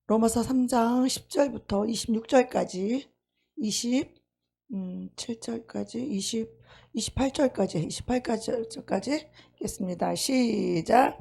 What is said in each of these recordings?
로마서 3장 10절부터 26절까지 27절까지 28절까지 읽겠습니다. 시작.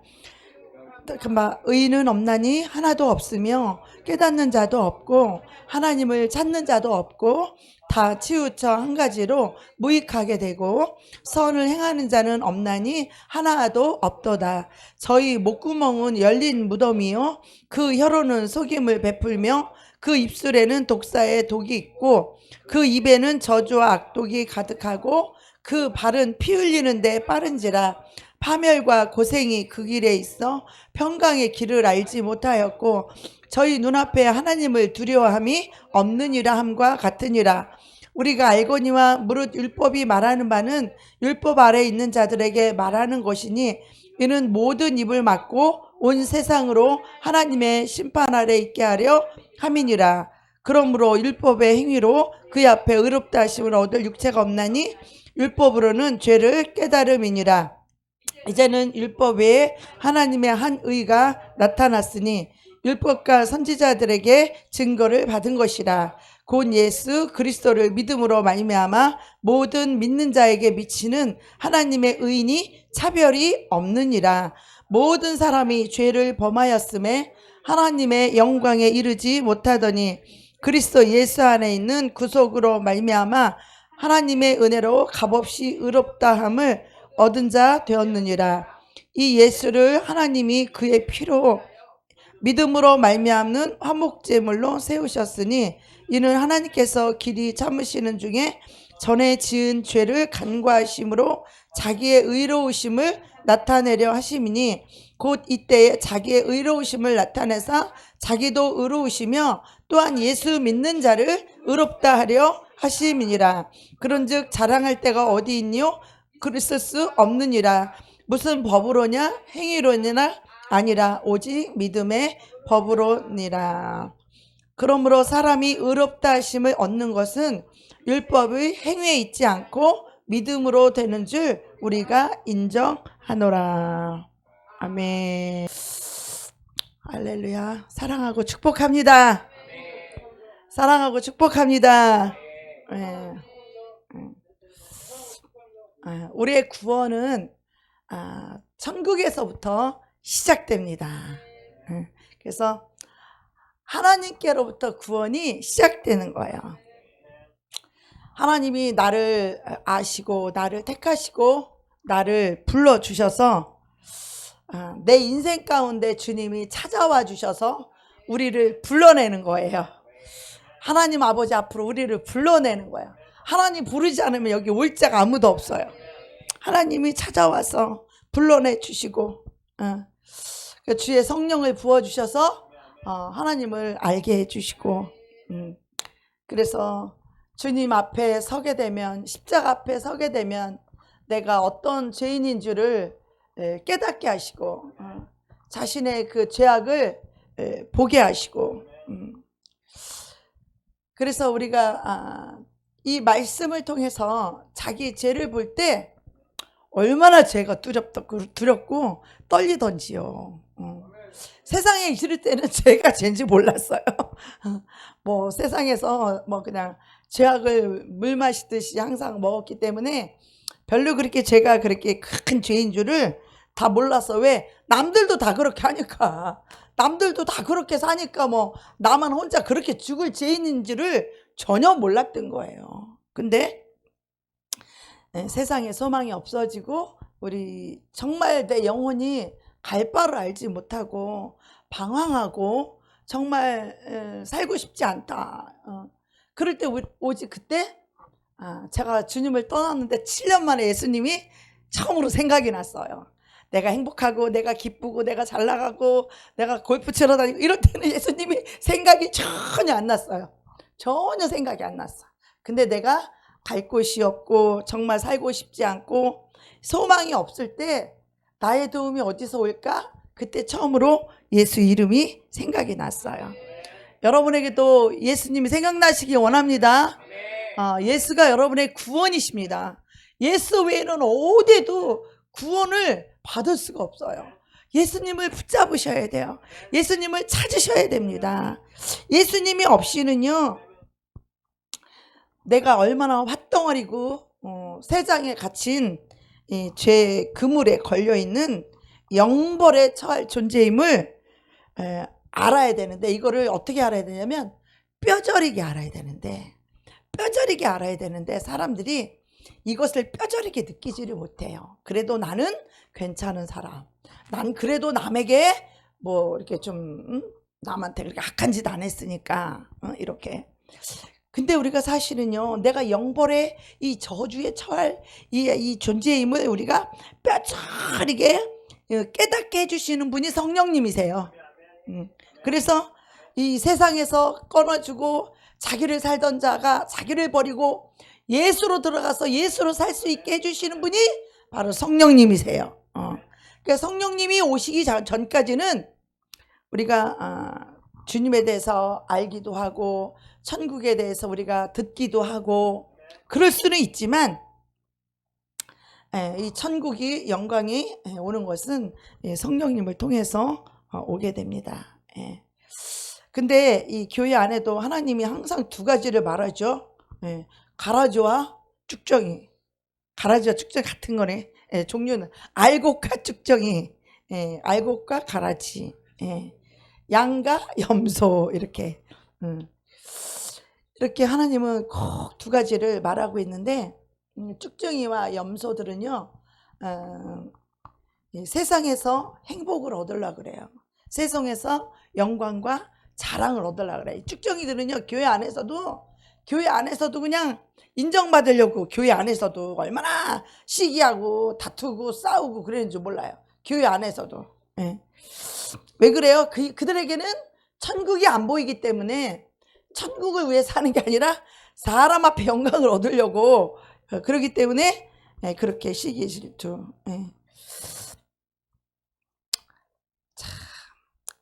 의인은 없나니 하나도 없으며 깨닫는 자도 없고 하나님을 찾는 자도 없고 다 치우쳐 한 가지로 무익하게 되고 선을 행하는 자는 없나니 하나도 없도다. 저희 목구멍은 열린 무덤이요 그 혀로는 속임을 베풀며 그 입술에는 독사의 독이 있고 그 입에는 저주와 악독이 가득하고 그 발은 피 흘리는 데 빠른지라. 파멸과 고생이 그 길에 있어 평강의 길을 알지 못하였고 저희 눈앞에 하나님을 두려워함이 없느니라 함과 같으니라. 우리가 알거니와 무릇 율법이 말하는 바는 율법 아래 있는 자들에게 말하는 것이니 이는 모든 입을 막고 온 세상으로 하나님의 심판 아래 있게 하려 함이니라. 그러므로 율법의 행위로 그의 앞에 의롭다 하심을 얻을 육체가 없나니 율법으로는 죄를 깨달음이니라. 이제는 율법 외에 하나님의 한 의가 나타났으니 율법과 선지자들에게 증거를 받은 것이라. 곧 예수 그리스도를 믿음으로 말미암아 모든 믿는 자에게 미치는 하나님의 의인이 차별이 없느니라. 모든 사람이 죄를 범하였음에 하나님의 영광에 이르지 못하더니 그리스도 예수 안에 있는 구속으로 말미암아 하나님의 은혜로 값없이 의롭다함을 얻은 자 되었느니라. 이 예수를 하나님이 그의 피로 믿음으로 말미암는 화목제물로 세우셨으니 이는 하나님께서 길이 참으시는 중에 전에 지은 죄를 간과하심으로 자기의 의로우심을 나타내려 하심이니 곧 이때에 자기의 의로우심을 나타내사 자기도 의로우시며 또한 예수 믿는 자를 의롭다 하려 하심이니라. 그런즉 자랑할 데가 어디 있니요? 그랬을 수 없느니라. 무슨 법으로냐? 행위로냐? 아니라 오직 믿음의 법으로니라. 그러므로 사람이 의롭다 하심을 얻는 것은 율법의 행위에 있지 않고 믿음으로 되는 줄 우리가 인정하노라. 아멘. 할렐루야. 사랑하고 축복합니다. 사랑하고 축복합니다. 네. 우리의 구원은 천국에서부터 시작됩니다. 그래서 하나님께로부터 구원이 시작되는 거예요. 하나님이 나를 아시고 나를 택하시고 나를 불러주셔서 내 인생 가운데 주님이 찾아와 주셔서 우리를 불러내는 거예요. 하나님 아버지 앞으로 우리를 불러내는 거예요. 하나님 부르지 않으면 여기 올 자가 아무도 없어요. 하나님이 찾아와서 불러내 주시고 주의 성령을 부어주셔서 하나님을 알게 해주시고 그래서 주님 앞에 서게 되면 십자가 앞에 서게 되면 내가 어떤 죄인인 줄을 깨닫게 하시고 자신의 그 죄악을 보게 하시고 그래서 우리가 이 말씀을 통해서 자기 죄를 볼 때 얼마나 죄가 두렵고 떨리던지요. 세상에 있을 때는 죄가 죄인지 몰랐어요. 뭐 세상에서 뭐 그냥 죄악을 물 마시듯이 항상 먹었기 때문에 별로 그렇게 죄가 그렇게 큰 죄인 줄을 다 몰라서 왜 남들도 다 그렇게 하니까 남들도 다 그렇게 사니까 뭐 나만 혼자 그렇게 죽을 죄인인 줄을 전혀 몰랐던 거예요. 근데 세상에 소망이 없어지고 우리 정말 내 영혼이 갈 바를 알지 못하고 방황하고 정말 살고 싶지 않다. 그럴 때 오직 그때 제가 주님을 떠났는데 7년 만에 예수님이 처음으로 생각이 났어요. 내가 행복하고 내가 기쁘고 내가 잘 나가고 내가 골프 치러 다니고 이럴 때는 예수님이 생각이 전혀 안 났어요. 전혀 생각이 안 났어. 근데 내가 갈 곳이 없고 정말 살고 싶지 않고 소망이 없을 때 나의 도움이 어디서 올까? 그때 처음으로 예수 이름이 생각이 났어요. 여러분에게도 예수님이 생각나시기 원합니다. 예수가 여러분의 구원이십니다. 예수 외에는 어디에도 구원을 받을 수가 없어요. 예수님을 붙잡으셔야 돼요. 예수님을 찾으셔야 됩니다. 예수님이 없이는요, 내가 얼마나 흙덩어리고 세상에 갇힌 이 죄 그물에 걸려있는 영벌에 처할 존재임을 알아야 되는데, 이거를 어떻게 알아야 되냐면 뼈저리게 알아야 되는데, 사람들이 이것을 뼈저리게 느끼지를 못해요. 그래도 나는 괜찮은 사람, 난 그래도 남에게 뭐 이렇게 좀 남한테 그렇게 악한 짓 안 했으니까 이렇게. 근데 우리가 사실은요, 내가 영벌의 이 저주에 처할 이 존재임을 우리가 뼈저리게 깨닫게 해주시는 분이 성령님이세요. 그래서 이 세상에서 끊어주고 자기를 살던 자가 자기를 버리고 예수로 들어가서 예수로 살 수 있게 해주시는 분이 바로 성령님이세요. 그러니까 성령님이 오시기 전까지는 우리가 주님에 대해서 알기도 하고 천국에 대해서 우리가 듣기도 하고 그럴 수는 있지만, 이 천국이 영광이 오는 것은 성령님을 통해서 오게 됩니다. 근데 이 교회 안에도 하나님이 항상 두 가지를 말하죠. 가라지와 쭉정이. 가라지와 쭉정이 같은 거네. 종류는 알곡과 쭉정이, 알곡과 가라지, 양과 염소, 이렇게 이렇게 하나님은 꼭 두 가지를 말하고 있는데, 쭉정이와 염소들은요, 세상에서 행복을 얻으려고 그래요. 세상에서 영광과 자랑을 얻으려고 그래요. 쭉정이들은요, 교회 안에서도 그냥 인정받으려고, 교회 안에서도 얼마나 시기하고 다투고 싸우고 그랬는지 몰라요. 교회 안에서도. 왜 그래요? 그들에게는 천국이 안 보이기 때문에 천국을 위해 사는 게 아니라 사람 앞에 영광을 얻으려고 그러기 때문에 그렇게 시기 질투.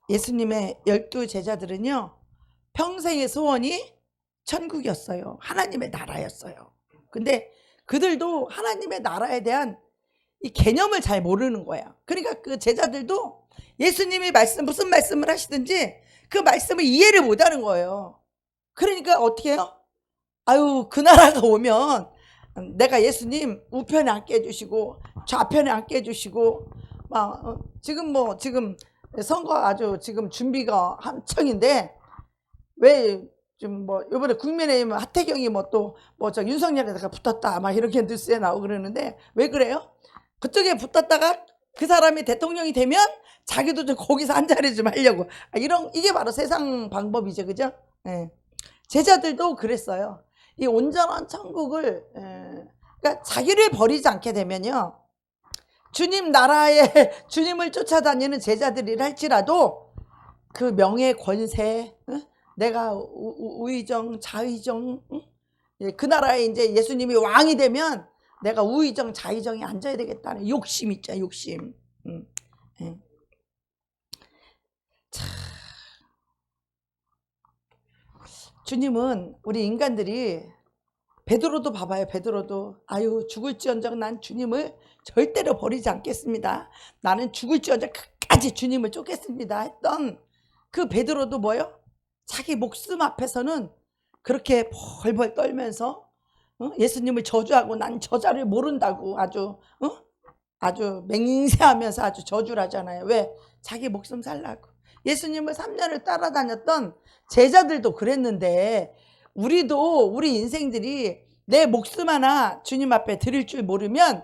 예수님의 12 제자들은요, 평생의 소원이 천국이었어요. 하나님의 나라였어요. 근데 그들도 하나님의 나라에 대한 이 개념을 잘 모르는 거야. 그러니까 그 제자들도 예수님이 무슨 말씀을 하시든지 그 말씀을 이해를 못하는 거예요. 그러니까 어떻게 해요? 아유, 그 나라가 오면 내가 예수님 우편에 앉게 해주시고 좌편에 앉게 해주시고 지금 선거 아주 지금 준비가 한창인데, 왜 좀 요번에 국민의힘 하태경이 윤석열에다가 붙었다 막 이렇게 뉴스에 나오고 그러는데, 왜 그래요? 그쪽에 붙었다가 그 사람이 대통령이 되면 자기도 좀 거기서 한 자리 좀 하려고, 이게 바로 세상 방법이죠, 그죠? 제자들도 그랬어요. 이 온전한 천국을, 그러니까 자기를 버리지 않게 되면요, 주님 나라에 주님을 쫓아다니는 제자들이라 할지라도 그 명예 권세, 내가 우의정 자의정, 그 나라에 이제 예수님이 왕이 되면 내가 우의정 자의정에 앉아야 되겠다는 욕심 있죠, 욕심. 자, 주님은 우리 인간들이, 베드로도 봐봐요. 베드로도 아유, 죽을지언정 난 주님을 절대로 버리지 않겠습니다. 나는 죽을지언정 끝까지 주님을 쫓겠습니다 했던 그 베드로도 뭐요? 자기 목숨 앞에서는 그렇게 벌벌 떨면서 예수님을 저주하고, 난 저자를 모른다고 아주 맹세하면서 아주 저주를 하잖아요. 왜? 자기 목숨 살라고. 예수님을 3년을 따라다녔던 제자들도 그랬는데, 우리 인생들이 내 목숨 하나 주님 앞에 드릴 줄 모르면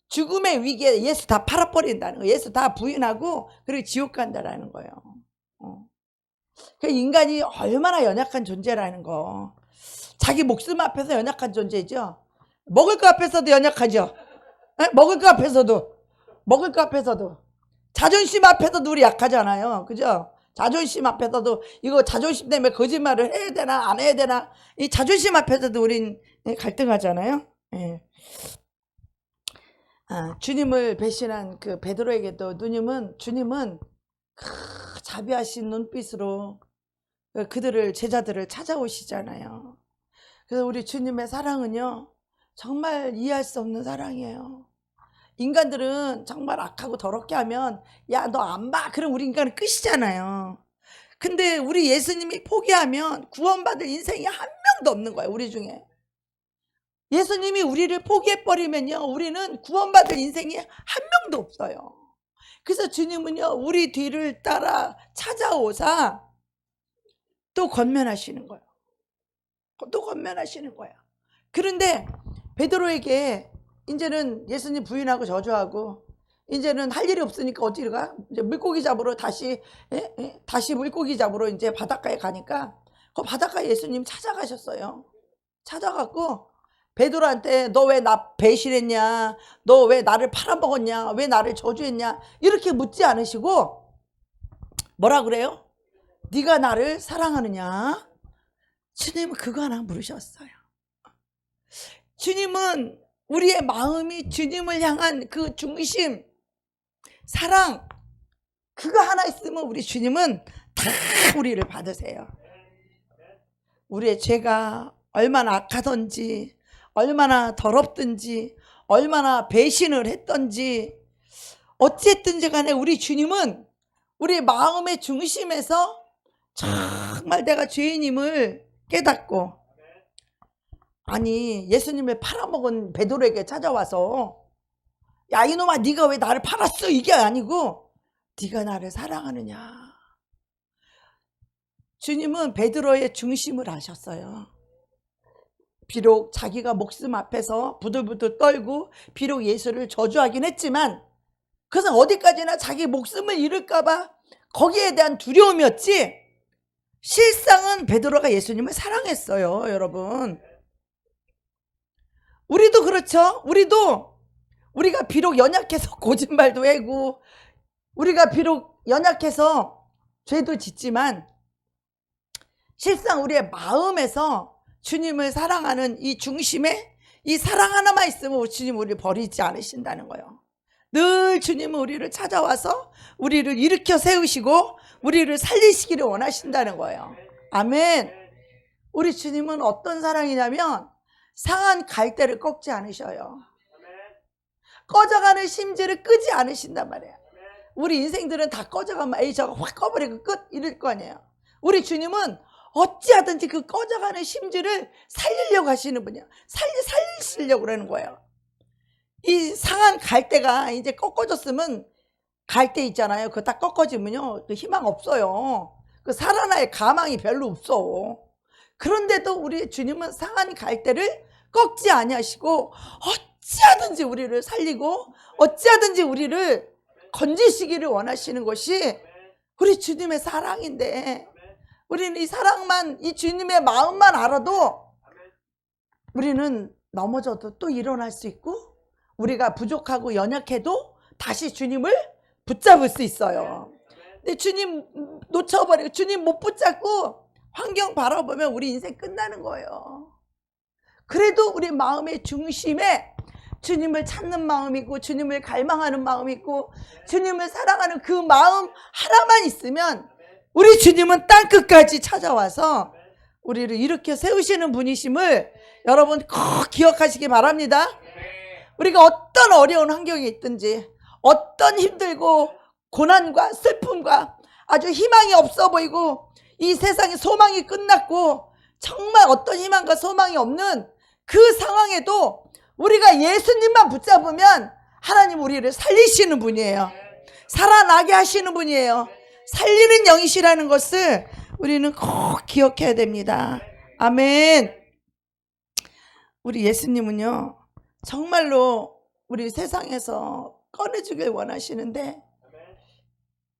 죽음의 위기에 예수 다 팔아버린다는 거예요. 예수 다 부인하고 그리고 지옥 간다라는 거예요. 인간이 얼마나 연약한 존재라는 거. 자기 목숨 앞에서 연약한 존재죠. 먹을 거 앞에서도 연약하죠. 먹을 거 앞에서도 자존심 앞에서도 우리 약하잖아요. 그죠? 자존심 앞에서도, 이거 자존심 때문에 거짓말을 해야 되나 안 해야 되나, 이 자존심 앞에서도 우린 갈등하잖아요. 주님을 배신한 그 베드로에게도 주님은 자비하신 눈빛으로 제자들을 찾아오시잖아요. 그래서 우리 주님의 사랑은요, 정말 이해할 수 없는 사랑이에요. 인간들은 정말 악하고 더럽게 하면 야, 너 안 봐. 그럼 우리 인간은 끝이잖아요. 근데 우리 예수님이 포기하면 구원받을 인생이 한 명도 없는 거예요. 우리 중에. 예수님이 우리를 포기해버리면요, 우리는 구원받을 인생이 한 명도 없어요. 그래서 주님은요, 우리 뒤를 따라 찾아오사 또 건면하시는 거예요. 또 건면하시는 거예요. 그런데 베드로에게 이제는 예수님 부인하고 저주하고 이제는 할 일이 없으니까 어디로 가? 이제 물고기 잡으러 다시 물고기 잡으러 이제 바닷가에 가니까 그 바닷가에 예수님 찾아가셨어요. 찾아갖고 베드로한테 너 왜 나 배신했냐? 너 왜 나를 팔아먹었냐? 왜 나를 저주했냐? 이렇게 묻지 않으시고 뭐라 그래요? 네가 나를 사랑하느냐? 주님은 그거 하나 물으셨어요. 주님은 우리의 마음이 주님을 향한 그 중심, 사랑, 그거 하나 있으면 우리 주님은 다 우리를 받으세요. 우리의 죄가 얼마나 악하던지, 얼마나 더럽든지, 얼마나 배신을 했던지, 어쨌든지 간에 우리 주님은 우리 마음의 중심에서 정말 내가 죄인임을 깨닫고, 아니 예수님을 팔아먹은 베드로에게 찾아와서 야 이놈아 네가 왜 나를 팔았어, 이게 아니고 네가 나를 사랑하느냐. 주님은 베드로의 중심을 아셨어요. 비록 자기가 목숨 앞에서 부들부들 떨고 비록 예수를 저주하긴 했지만 그것은 어디까지나 자기 목숨을 잃을까봐 거기에 대한 두려움이었지, 실상은 베드로가 예수님을 사랑했어요. 여러분, 우리도 그렇죠. 우리가 비록 연약해서 거짓말도 하고 우리가 비록 연약해서 죄도 짓지만 실상 우리의 마음에서 주님을 사랑하는 이 중심에 이 사랑 하나만 있으면 주님 우리를 버리지 않으신다는 거예요. 늘 주님은 우리를 찾아와서 우리를 일으켜 세우시고 우리를 살리시기를 원하신다는 거예요. 아멘. 우리 주님은 어떤 사랑이냐면 상한 갈대를 꺾지 않으셔요. 꺼져가는 심지를 끄지 않으신단 말이에요. 우리 인생들은 다 꺼져가면 에이 저거 확 꺼버리고 끝 이럴 거 아니에요. 우리 주님은 어찌하든지 그 꺼져가는 심지를 살리려고 하시는 분이에요. 살리시려고 그러는 거예요. 이 상한 갈대가 이제 꺾어졌으면, 갈대 있잖아요. 그거 딱 꺾어지면요 그 희망 없어요. 그 살아날 가망이 별로 없어. 그런데도 우리 주님은 상한 갈대를 꺾지 아니하시고 어찌하든지 우리를 살리고 어찌하든지 우리를 건지시기를 원하시는 것이 우리 주님의 사랑인데, 우리는 이 사랑만, 이 주님의 마음만 알아도 우리는 넘어져도 또 일어날 수 있고 우리가 부족하고 연약해도 다시 주님을 붙잡을 수 있어요. 근데 주님 놓쳐버리고 주님 못 붙잡고 환경 바라보면 우리 인생 끝나는 거예요. 그래도 우리 마음의 중심에 주님을 찾는 마음이 있고 주님을 갈망하는 마음이 있고 주님을 사랑하는 그 마음 하나만 있으면 우리 주님은 땅끝까지 찾아와서 우리를 일으켜 세우시는 분이심을 여러분 꼭 기억하시기 바랍니다. 우리가 어떤 어려운 환경이 있든지 어떤 힘들고 고난과 슬픔과 아주 희망이 없어 보이고 이 세상에 소망이 끝났고 정말 어떤 희망과 소망이 없는 그 상황에도 우리가 예수님만 붙잡으면 하나님 우리를 살리시는 분이에요. 살아나게 하시는 분이에요. 살리는 영이시라는 것을 우리는 꼭 기억해야 됩니다. 아멘. 우리 예수님은요 정말로 우리 세상에서 꺼내주길 원하시는데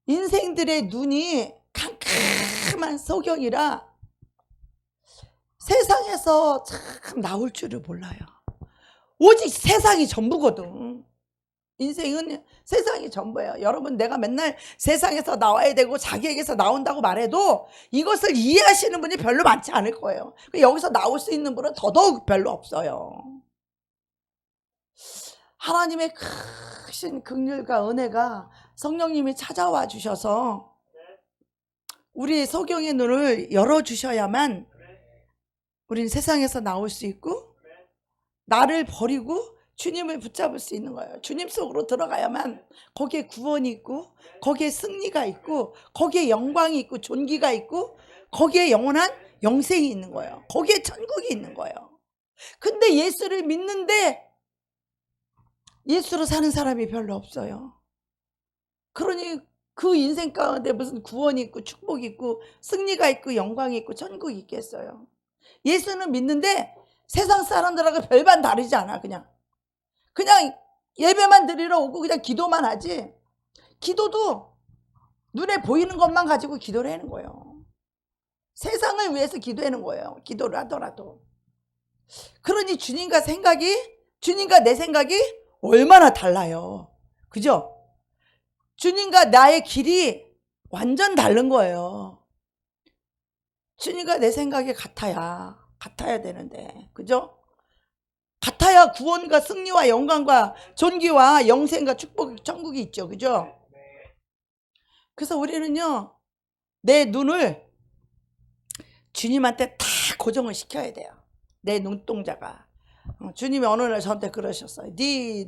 인생들의 눈이 캄캄한 소경이라 세상에서 참 나올 줄을 몰라요. 오직 세상이 전부거든. 인생은 세상이 전부예요. 여러분, 내가 맨날 세상에서 나와야 되고 자기에게서 나온다고 말해도 이것을 이해하시는 분이 별로 많지 않을 거예요. 여기서 나올 수 있는 분은 더더욱 별로 없어요. 하나님의 크신 긍휼과 은혜가 성령님이 찾아와 주셔서 우리의 소경의 눈을 열어주셔야만 우린 세상에서 나올 수 있고 나를 버리고 주님을 붙잡을 수 있는 거예요. 주님 속으로 들어가야만 거기에 구원이 있고, 거기에 승리가 있고, 거기에 영광이 있고, 존귀가 있고, 거기에 영원한 영생이 있는 거예요. 거기에 천국이 있는 거예요. 근데 예수를 믿는데 예수로 사는 사람이 별로 없어요. 그러니 그 인생 가운데 무슨 구원이 있고 축복이 있고 승리가 있고 영광이 있고 천국이 있겠어요. 예수는 믿는데 세상 사람들하고 별반 다르지 않아. 그냥 예배만 드리러 오고 그냥 기도만 하지, 기도도 눈에 보이는 것만 가지고 기도를 하는 거예요. 세상을 위해서 기도하는 거예요. 기도를 하더라도. 그러니 주님과 내 생각이 얼마나 달라요. 그죠? 주님과 나의 길이 완전 다른 거예요. 주님과 내 생각이 같아야 되는데, 그죠? 같아야 구원과 승리와 영광과 존귀와 영생과 축복, 천국이 있죠. 그죠? 그래서 우리는요, 내 눈을 주님한테 다 고정을 시켜야 돼요. 내 눈동자가. 주님이 어느 날 저한테 그러셨어요. 네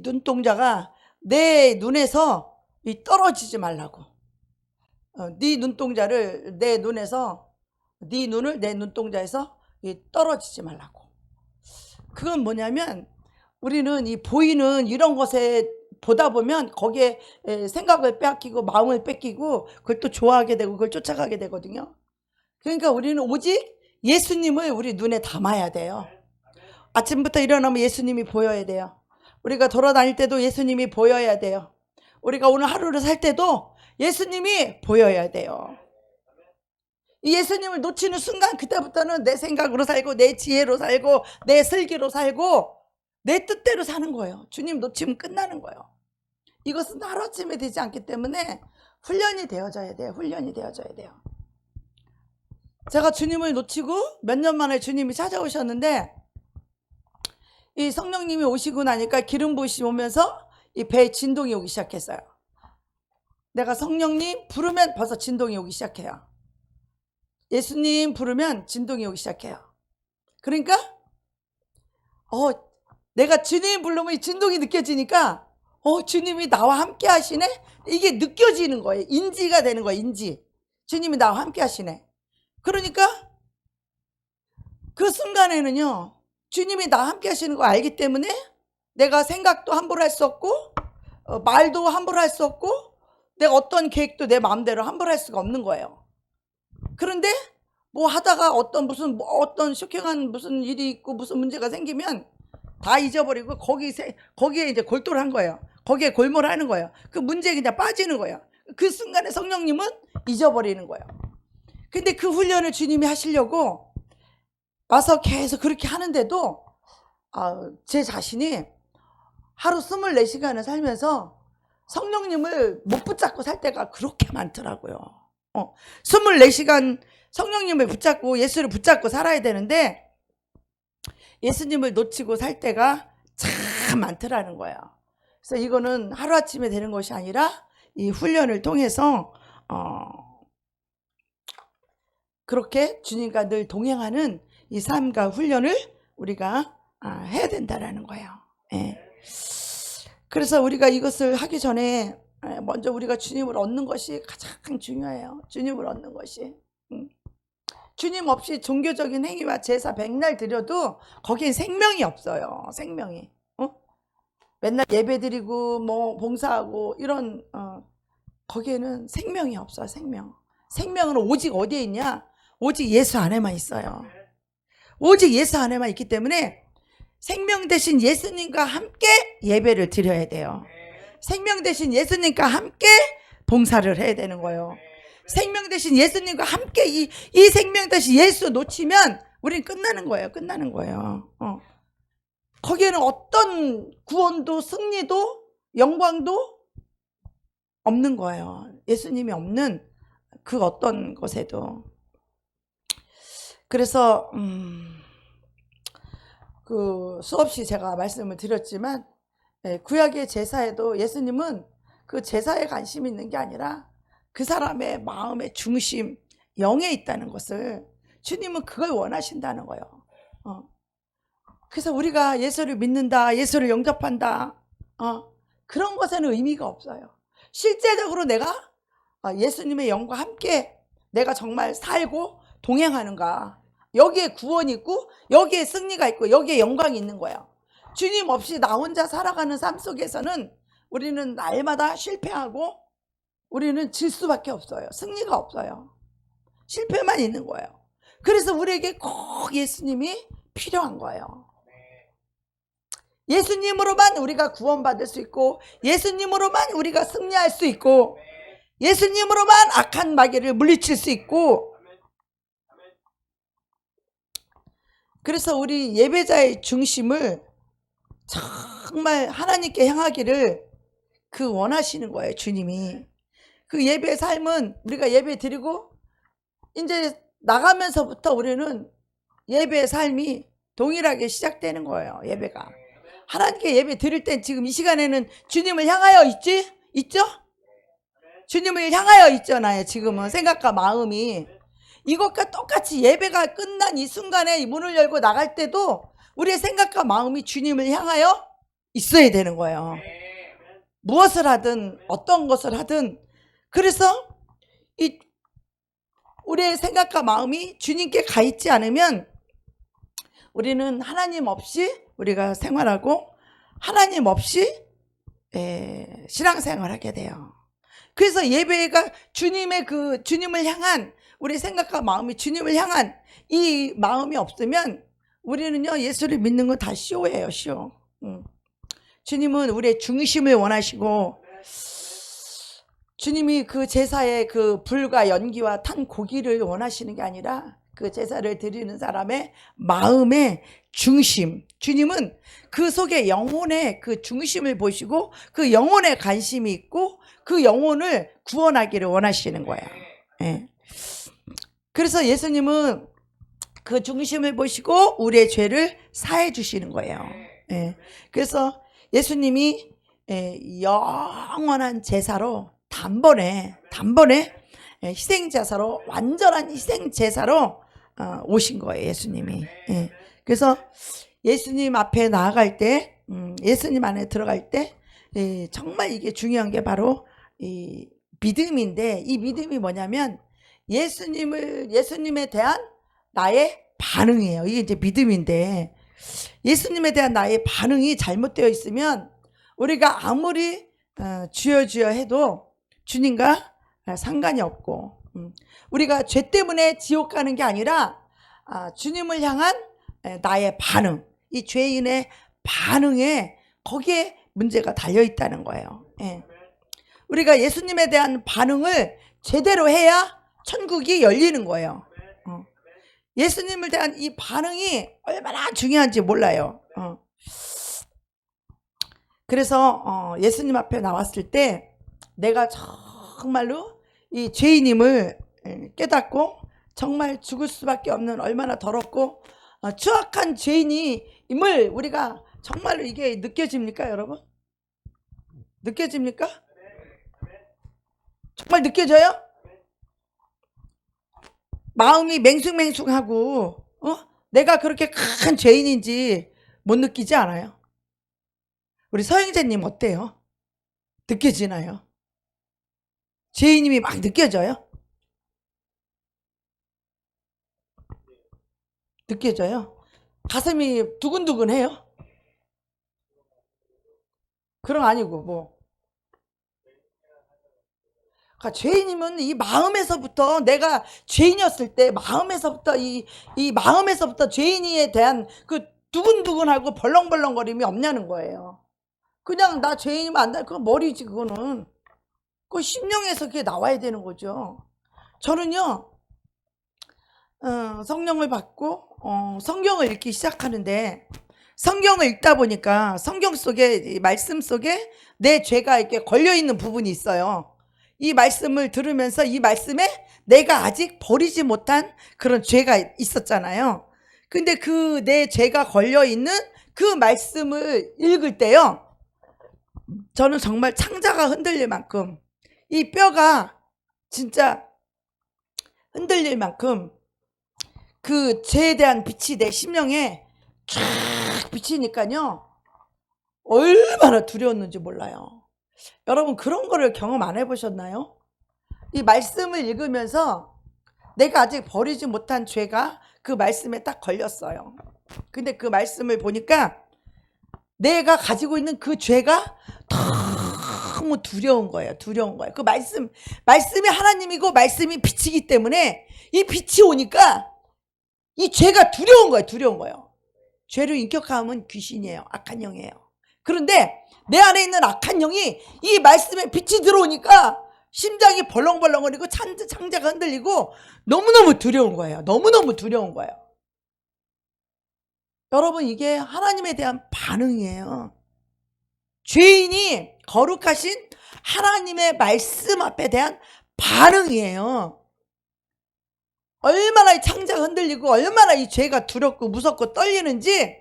눈동자가 내 눈에서 떨어지지 말라고. 네 눈동자를 내 눈에서, 네 눈을 내 눈동자에서 떨어지지 말라고. 그건 뭐냐면 우리는 이 보이는 이런 것에 보다 보면 거기에 생각을 빼앗기고 마음을 뺏기고 그걸 또 좋아하게 되고 그걸 쫓아가게 되거든요. 그러니까 우리는 오직 예수님을 우리 눈에 담아야 돼요. 아침부터 일어나면 예수님이 보여야 돼요. 우리가 돌아다닐 때도 예수님이 보여야 돼요. 우리가 오늘 하루를 살 때도 예수님이 보여야 돼요. 이 예수님을 놓치는 순간 그때부터는 내 생각으로 살고 내 지혜로 살고 내 슬기로 살고 내 뜻대로 사는 거예요. 주님 놓치면 끝나는 거예요. 이것은 하루아침에 되지 않기 때문에 훈련이 되어져야 돼요. 훈련이 되어져야 돼요. 제가 주님을 놓치고 몇 년 만에 주님이 찾아오셨는데, 이 성령님이 오시고 나니까 기름 부으심이 오면서 이 배에 진동이 오기 시작했어요. 내가 성령님 부르면 벌써 진동이 오기 시작해요. 예수님 부르면 진동이 오기 시작해요. 그러니까 내가 주님 부르면 이 진동이 느껴지니까 주님이 나와 함께 하시네? 이게 느껴지는 거예요. 인지가 되는 거예요. 인지. 주님이 나와 함께 하시네. 그러니까 그 순간에는요, 주님이 나와 함께 하시는 거 알기 때문에 내가 생각도 함부로 할 수 없고 말도 함부로 할 수 없고 내가 어떤 계획도 내 마음대로 함부로 할 수가 없는 거예요. 그런데 뭐 하다가 어떤 쇼킹한 무슨 일이 있고 무슨 문제가 생기면 다 잊어버리고 거기에 이제 골똘한 거예요. 거기에 골몰하는 거예요. 그 문제에 그냥 빠지는 거예요. 그 순간에 성령님은 잊어버리는 거예요. 근데 그 훈련을 주님이 하시려고 와서 계속 그렇게 하는데도 제 자신이 하루 24시간을 살면서 성령님을 못 붙잡고 살 때가 그렇게 많더라고요. 24시간 성령님을 붙잡고 예수를 붙잡고 살아야 되는데 예수님을 놓치고 살 때가 참 많더라는 거예요. 그래서 이거는 하루아침에 되는 것이 아니라 이 훈련을 통해서 그렇게 주님과 늘 동행하는 이 삶과 훈련을 우리가 해야 된다라는 거예요. 예. 그래서 우리가 이것을 하기 전에 먼저 우리가 주님을 얻는 것이 가장 중요해요. 주님을 얻는 것이. 주님 없이 종교적인 행위와 제사 백날 드려도 거기에 생명이 없어요. 생명이. 맨날 예배드리고 뭐 봉사하고 이런 거기에는 생명이 없어요. 생명은 오직 어디에 있냐? 오직 예수 안에만 있어요. 오직 예수 안에만 있기 때문에 생명 대신 예수님과 함께 예배를 드려야 돼요. 생명 대신 예수님과 함께 봉사를 해야 되는 거예요. 생명 대신 예수님과 함께 이 생명 대신 예수 놓치면 우리는 끝나는 거예요. 거기에는 어떤 구원도 승리도 영광도 없는 거예요. 예수님이 없는 그 어떤 것에도. 그래서 그 수없이 제가 말씀을 드렸지만 구약의 제사에도 예수님은 그 제사에 관심이 있는 게 아니라 그 사람의 마음의 중심, 영에 있다는 것을 주님은 그걸 원하신다는 거예요. 그래서 우리가 예수를 믿는다, 예수를 영접한다, 그런 것에는 의미가 없어요. 실제적으로 내가 예수님의 영과 함께 내가 정말 살고 동행하는가, 여기에 구원이 있고 여기에 승리가 있고 여기에 영광이 있는 거예요. 주님 없이 나 혼자 살아가는 삶 속에서는 우리는 날마다 실패하고 우리는 질 수밖에 없어요. 승리가 없어요. 실패만 있는 거예요. 그래서 우리에게 꼭 예수님이 필요한 거예요. 예수님으로만 우리가 구원받을 수 있고, 예수님으로만 우리가 승리할 수 있고, 예수님으로만 악한 마귀를 물리칠 수 있고. 그래서 우리 예배자의 중심을 정말 하나님께 향하기를 원하시는 거예요. 주님이. 그 예배 삶은 우리가 예배 드리고 이제 나가면서부터 우리는 예배의 삶이 동일하게 시작되는 거예요. 예배가. 하나님께 예배 드릴 땐 지금 이 시간에는 주님을 향하여 있죠? 주님을 향하여 있잖아요. 지금은 생각과 마음이. 이것과 똑같이 예배가 끝난 이 순간에 이 문을 열고 나갈 때도 우리의 생각과 마음이 주님을 향하여 있어야 되는 거예요. 무엇을 하든 어떤 것을 하든. 그래서 우리의 생각과 마음이 주님께 가 있지 않으면 우리는 하나님 없이 우리가 생활하고 하나님 없이 신앙생활하게 돼요. 그래서 예배가 주님을 향한 우리 생각과 마음이 주님을 향한 이 마음이 없으면 우리는요, 예수를 믿는 건 다 쇼예요, 쇼. 주님은 우리의 중심을 원하시고, 주님이 그 제사의 그 불과 연기와 탄 고기를 원하시는 게 아니라 그 제사를 드리는 사람의 마음의 중심. 주님은 그 속에 영혼의 그 중심을 보시고 그 영혼에 관심이 있고 그 영혼을 구원하기를 원하시는 거예요. 예. 그래서 예수님은 그 중심을 보시고 우리의 죄를 사해 주시는 거예요. 예. 그래서 예수님이 영원한 제사로 단번에 희생제사로, 완전한 희생제사로 오신 거예요. 예수님이. 예. 그래서 예수님 앞에 나아갈 때, 예수님 안에 들어갈 때 정말 이게 중요한 게 바로 이 믿음인데, 이 믿음이 뭐냐면 예수님에 대한 나의 반응이에요. 이게 이제 믿음인데, 예수님에 대한 나의 반응이 잘못되어 있으면 우리가 아무리 주여 해도 주님과 상관이 없고, 우리가 죄 때문에 지옥 가는 게 아니라 주님을 향한 나의 반응, 이 죄인의 반응에 거기에 문제가 달려 있다는 거예요. 예. 우리가 예수님에 대한 반응을 제대로 해야 천국이 열리는 거예요. 예수님을 대한 이 반응이 얼마나 중요한지 몰라요. 그래서 예수님 앞에 나왔을 때 내가 정말로 이 죄인임을 깨닫고 정말 죽을 수밖에 없는 얼마나 더럽고 추악한 죄인임을 우리가 정말로 이게 느껴집니까, 여러분? 느껴집니까? 정말 느껴져요? 마음이 맹숭맹숭하고 내가 그렇게 큰 죄인인지 못 느끼지 않아요? 우리 서영재님 어때요? 느껴지나요? 죄인임이 막 느껴져요? 느껴져요? 가슴이 두근두근해요? 그럼 아니고 뭐. 그러니까 죄인이면 이 마음에서부터, 내가 죄인이었을 때 마음에서부터 이 마음에서부터 죄인에 대한 그 두근두근하고 벌렁벌렁거림이 없냐는 거예요. 그냥 나 죄인이면 안 돼. 그건 머리지, 그거는. 그 심령에서 그게 나와야 되는 거죠. 저는요, 성령을 받고 성경을 읽기 시작하는데, 성경을 읽다 보니까 성경 속에, 말씀 속에 내 죄가 이렇게 걸려있는 부분이 있어요. 이 말씀을 들으면서 이 말씀에 내가 아직 버리지 못한 그런 죄가 있었잖아요. 근데 그 내 죄가 걸려있는 그 말씀을 읽을 때요, 저는 정말 창자가 흔들릴 만큼, 이 뼈가 진짜 흔들릴 만큼 그 죄에 대한 빛이 내 심령에 쫙 비치니까요 얼마나 두려웠는지 몰라요. 여러분 그런 거를 경험 안 해보셨나요? 이 말씀을 읽으면서 내가 아직 버리지 못한 죄가 그 말씀에 딱 걸렸어요. 근데 그 말씀을 보니까 내가 가지고 있는 그 죄가 너무 두려운 거예요. 두려운 거예요. 그 말씀이 하나님이고 말씀이 빛이기 때문에 이 빛이 오니까 이 죄가 두려운 거예요. 두려운 거예요. 죄를 인격화하면 귀신이에요. 악한 영이에요. 그런데 내 안에 있는 악한 영이 이 말씀에 빛이 들어오니까 심장이 벌렁벌렁거리고 창자가 흔들리고 너무너무 두려운 거예요. 너무너무 두려운 거예요. 여러분 이게 하나님에 대한 반응이에요. 죄인이 거룩하신 하나님의 말씀 앞에 대한 반응이에요. 얼마나 이 창자가 흔들리고 얼마나 이 죄가 두렵고 무섭고 떨리는지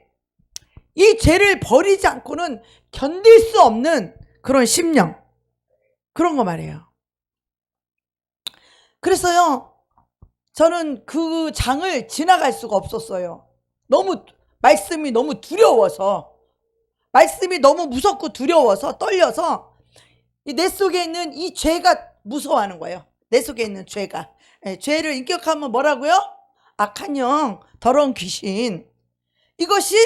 이 죄를 버리지 않고는 견딜 수 없는 그런 심령, 그런 거 말이에요. 그래서요 저는 그 장을 지나갈 수가 없었어요. 말씀이 너무 두려워서, 말씀이 너무 무섭고 두려워서 떨려서 내 속에 있는 이 죄가 무서워하는 거예요. 내 속에 있는 죄가. 죄를 인격하면 뭐라고요? 악한 영, 더러운 귀신. 이것이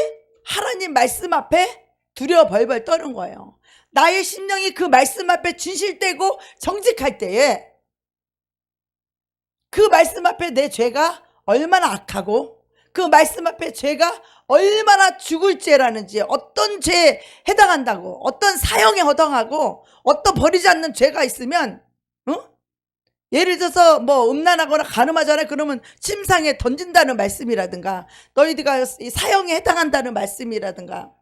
하나님 말씀 앞에 두려워 벌벌 떠는 거예요. 나의 심령이 그 말씀 앞에 진실되고 정직할 때에 그 말씀 앞에 내 죄가 얼마나 악하고 그 말씀 앞에 죄가 얼마나 죽을 죄라는지, 어떤 죄에 해당한다고, 어떤 사형에 허당하고 어떤 버리지 않는 죄가 있으면 예를 들어서 뭐 음란하거나 간음하잖아요. 그러면 침상에 던진다는 말씀이라든가 너희들가 사형에 해당한다는 말씀이라든가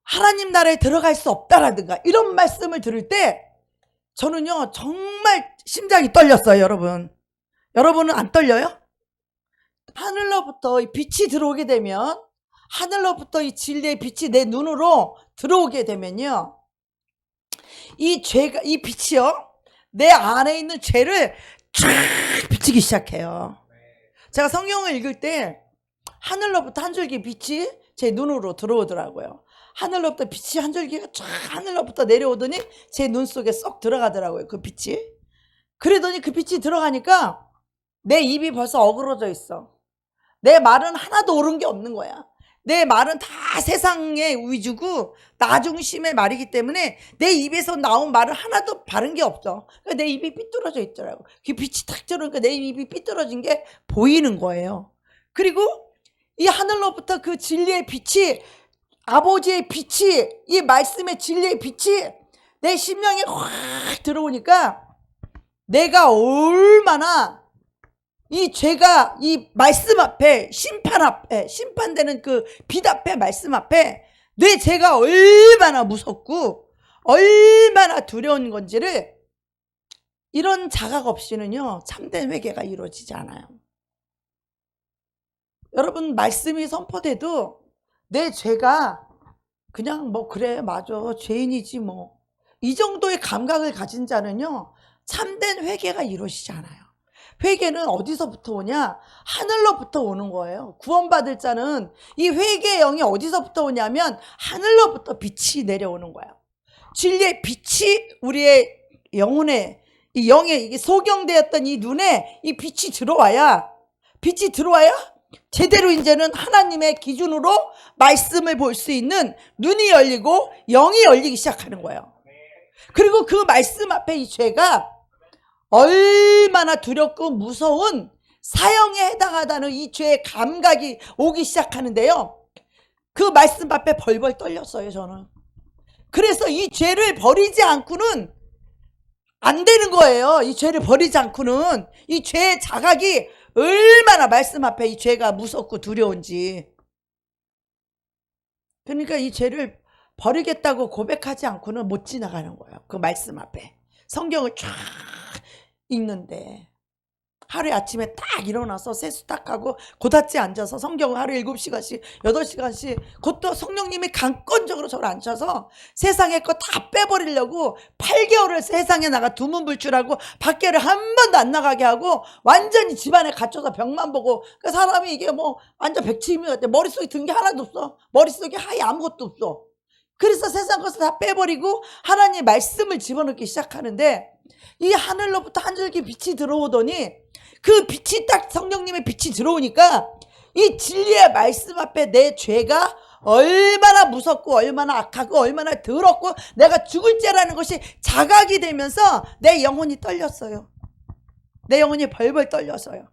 하나님 나라에 들어갈 수 없다라든가 이런 말씀을 들을 때 저는요 정말 심장이 떨렸어요. 여러분은 안 떨려요? 하늘로부터 이 빛이 들어오게 되면, 하늘로부터 이 진리의 빛이 내 눈으로 들어오게 되면요 이 빛이요 내 안에 있는 죄를 쫙 비치기 시작해요. 제가 성경을 읽을 때 하늘로부터 한 줄기 빛이 제 눈으로 들어오더라고요. 하늘로부터 빛이 한 줄기가 쫙 하늘로부터 내려오더니 제 눈 속에 쏙 들어가더라고요. 그 빛이. 그러더니 그 빛이 들어가니까 내 입이 벌써 어그러져 있어. 내 말은 하나도 옳은 게 없는 거야. 내 말은 다 세상의 위주고 나 중심의 말이기 때문에 내 입에서 나온 말은 하나도 바른 게 없어. 그러니까 내 입이 삐뚤어져 있더라고. 그 빛이 탁 들어오니까 내 입이 삐뚤어진 게 보이는 거예요. 그리고 이 하늘로부터 그 진리의 빛이, 아버지의 빛이, 이 말씀의 진리의 빛이 내 심령에 확 들어오니까 내가 얼마나 이 죄가 이 말씀 앞에, 심판되는 그 빛 앞에, 말씀 앞에 내 죄가 얼마나 무섭고 얼마나 두려운 건지를, 이런 자각 없이는요 참된 회개가 이루어지지 않아요. 여러분 말씀이 선포돼도 내 죄가 그냥 뭐 그래 맞아 죄인이지 뭐 이 정도의 감각을 가진 자는요 참된 회개가 이루어지지 않아요. 회개는 어디서부터 오냐? 하늘로부터 오는 거예요. 구원받을 자는 이 회개의 영이 어디서부터 오냐면 하늘로부터 빛이 내려오는 거예요. 진리의 빛이 우리의 영혼에, 이 영에 소경되었던 이 눈에 이 빛이 들어와야 제대로 이제는 하나님의 기준으로 말씀을 볼 수 있는 눈이 열리고 영이 열리기 시작하는 거예요. 그리고 그 말씀 앞에 이 죄가 얼마나 두렵고 무서운 사형에 해당하다는 이 죄의 감각이 오기 시작하는데요. 그 말씀 앞에 벌벌 떨렸어요, 저는. 그래서 이 죄를 버리지 않고는 안 되는 거예요. 이 죄를 버리지 않고는. 이 죄의 자각이 얼마나 말씀 앞에 이 죄가 무섭고 두려운지. 그러니까 이 죄를 버리겠다고 고백하지 않고는 못 지나가는 거예요. 그 말씀 앞에. 성경을 쫙 읽는데 하루에 아침에 딱 일어나서 세수 딱 하고 고닫지 앉아서 성경을 하루에 7시간씩 8시간씩 그것도 성령님이 강권적으로 저를 앉혀서 세상의 거 다 빼버리려고 8개월을 세상에 나가 두문불출하고 밖에를 한 번도 안 나가게 하고 완전히 집안에 갇혀서 벽만 보고 그 사람이 이게 뭐 완전 백치미 같아. 머릿속에 든 게 하나도 없어. 머릿속에 하이 아무것도 없어. 그래서 세상 것을 다 빼버리고 하나님의 말씀을 집어넣기 시작하는데 이 하늘로부터 한 줄기 빛이 들어오더니 그 빛이 딱 성령님의 빛이 들어오니까 이 진리의 말씀 앞에 내 죄가 얼마나 무섭고 얼마나 악하고 얼마나 더럽고 내가 죽을 죄라는 것이 자각이 되면서 내 영혼이 떨렸어요. 내 영혼이 벌벌 떨렸어요.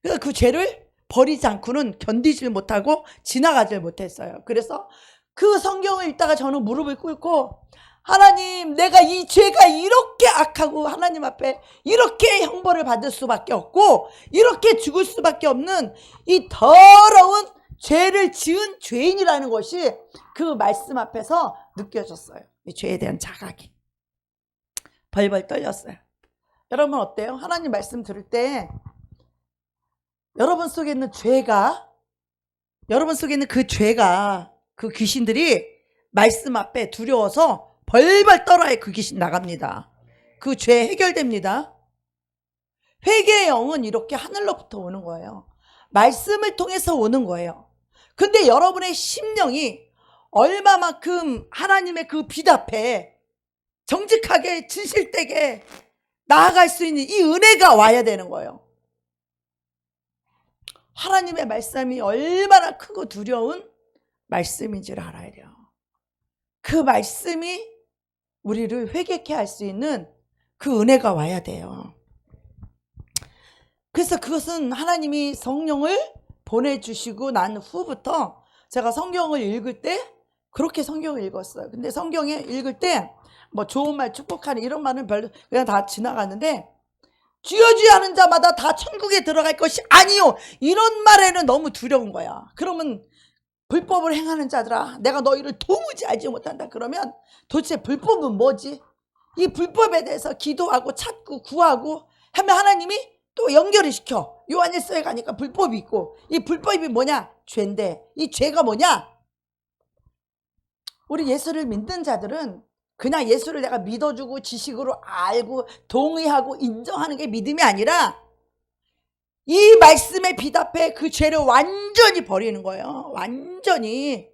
그래서 그 죄를 버리지 않고는 견디질 못하고 지나가질 못했어요. 그래서 그 성경을 읽다가 저는 무릎을 꿇고 하나님, 내가 이 죄가 이렇게 악하고 하나님 앞에 이렇게 형벌을 받을 수밖에 없고 이렇게 죽을 수밖에 없는 이 더러운 죄를 지은 죄인이라는 것이 그 말씀 앞에서 느껴졌어요. 이 죄에 대한 자각이 벌벌 떨렸어요. 여러분 어때요? 하나님 말씀 들을 때 여러분 속에 있는 죄가, 여러분 속에 있는 그 죄가, 그 귀신들이 말씀 앞에 두려워서 벌벌 떨어야 그 귀신 나갑니다. 그 죄 해결됩니다. 회개의 영은 이렇게 하늘로부터 오는 거예요. 말씀을 통해서 오는 거예요. 근데 여러분의 심령이 얼마만큼 하나님의 그 빛 앞에 정직하게 진실되게 나아갈 수 있는 이 은혜가 와야 되는 거예요. 하나님의 말씀이 얼마나 크고 두려운 말씀인지를 알아야 돼요. 그 말씀이 우리를 회개케 할 수 있는 그 은혜가 와야 돼요. 그래서 그것은 하나님이 성령을 보내주시고 난 후부터 제가 성경을 읽을 때 그렇게 성경을 읽었어요. 근데 성경에 읽을 때 뭐 좋은 말, 축복하는 이런 말은 별로 그냥 다 지나갔는데 주여 주여 하는 자마다 다 천국에 들어갈 것이 아니요, 이런 말에는 너무 두려운 거야. 그러면 불법을 행하는 자들아, 내가 너희를 도무지 알지 못한다. 그러면 도대체 불법은 뭐지? 이 불법에 대해서 기도하고 찾고 구하고 하면 하나님이 또 연결을 시켜. 요한일서에 가니까 불법이 있고, 이 불법이 뭐냐? 죄인데 이 죄가 뭐냐? 우리 예수를 믿는 자들은 그냥 예수를 내가 믿어주고 지식으로 알고 동의하고 인정하는 게 믿음이 아니라 이 말씀의 빛 앞에 그 죄를 완전히 버리는 거예요. 완전히.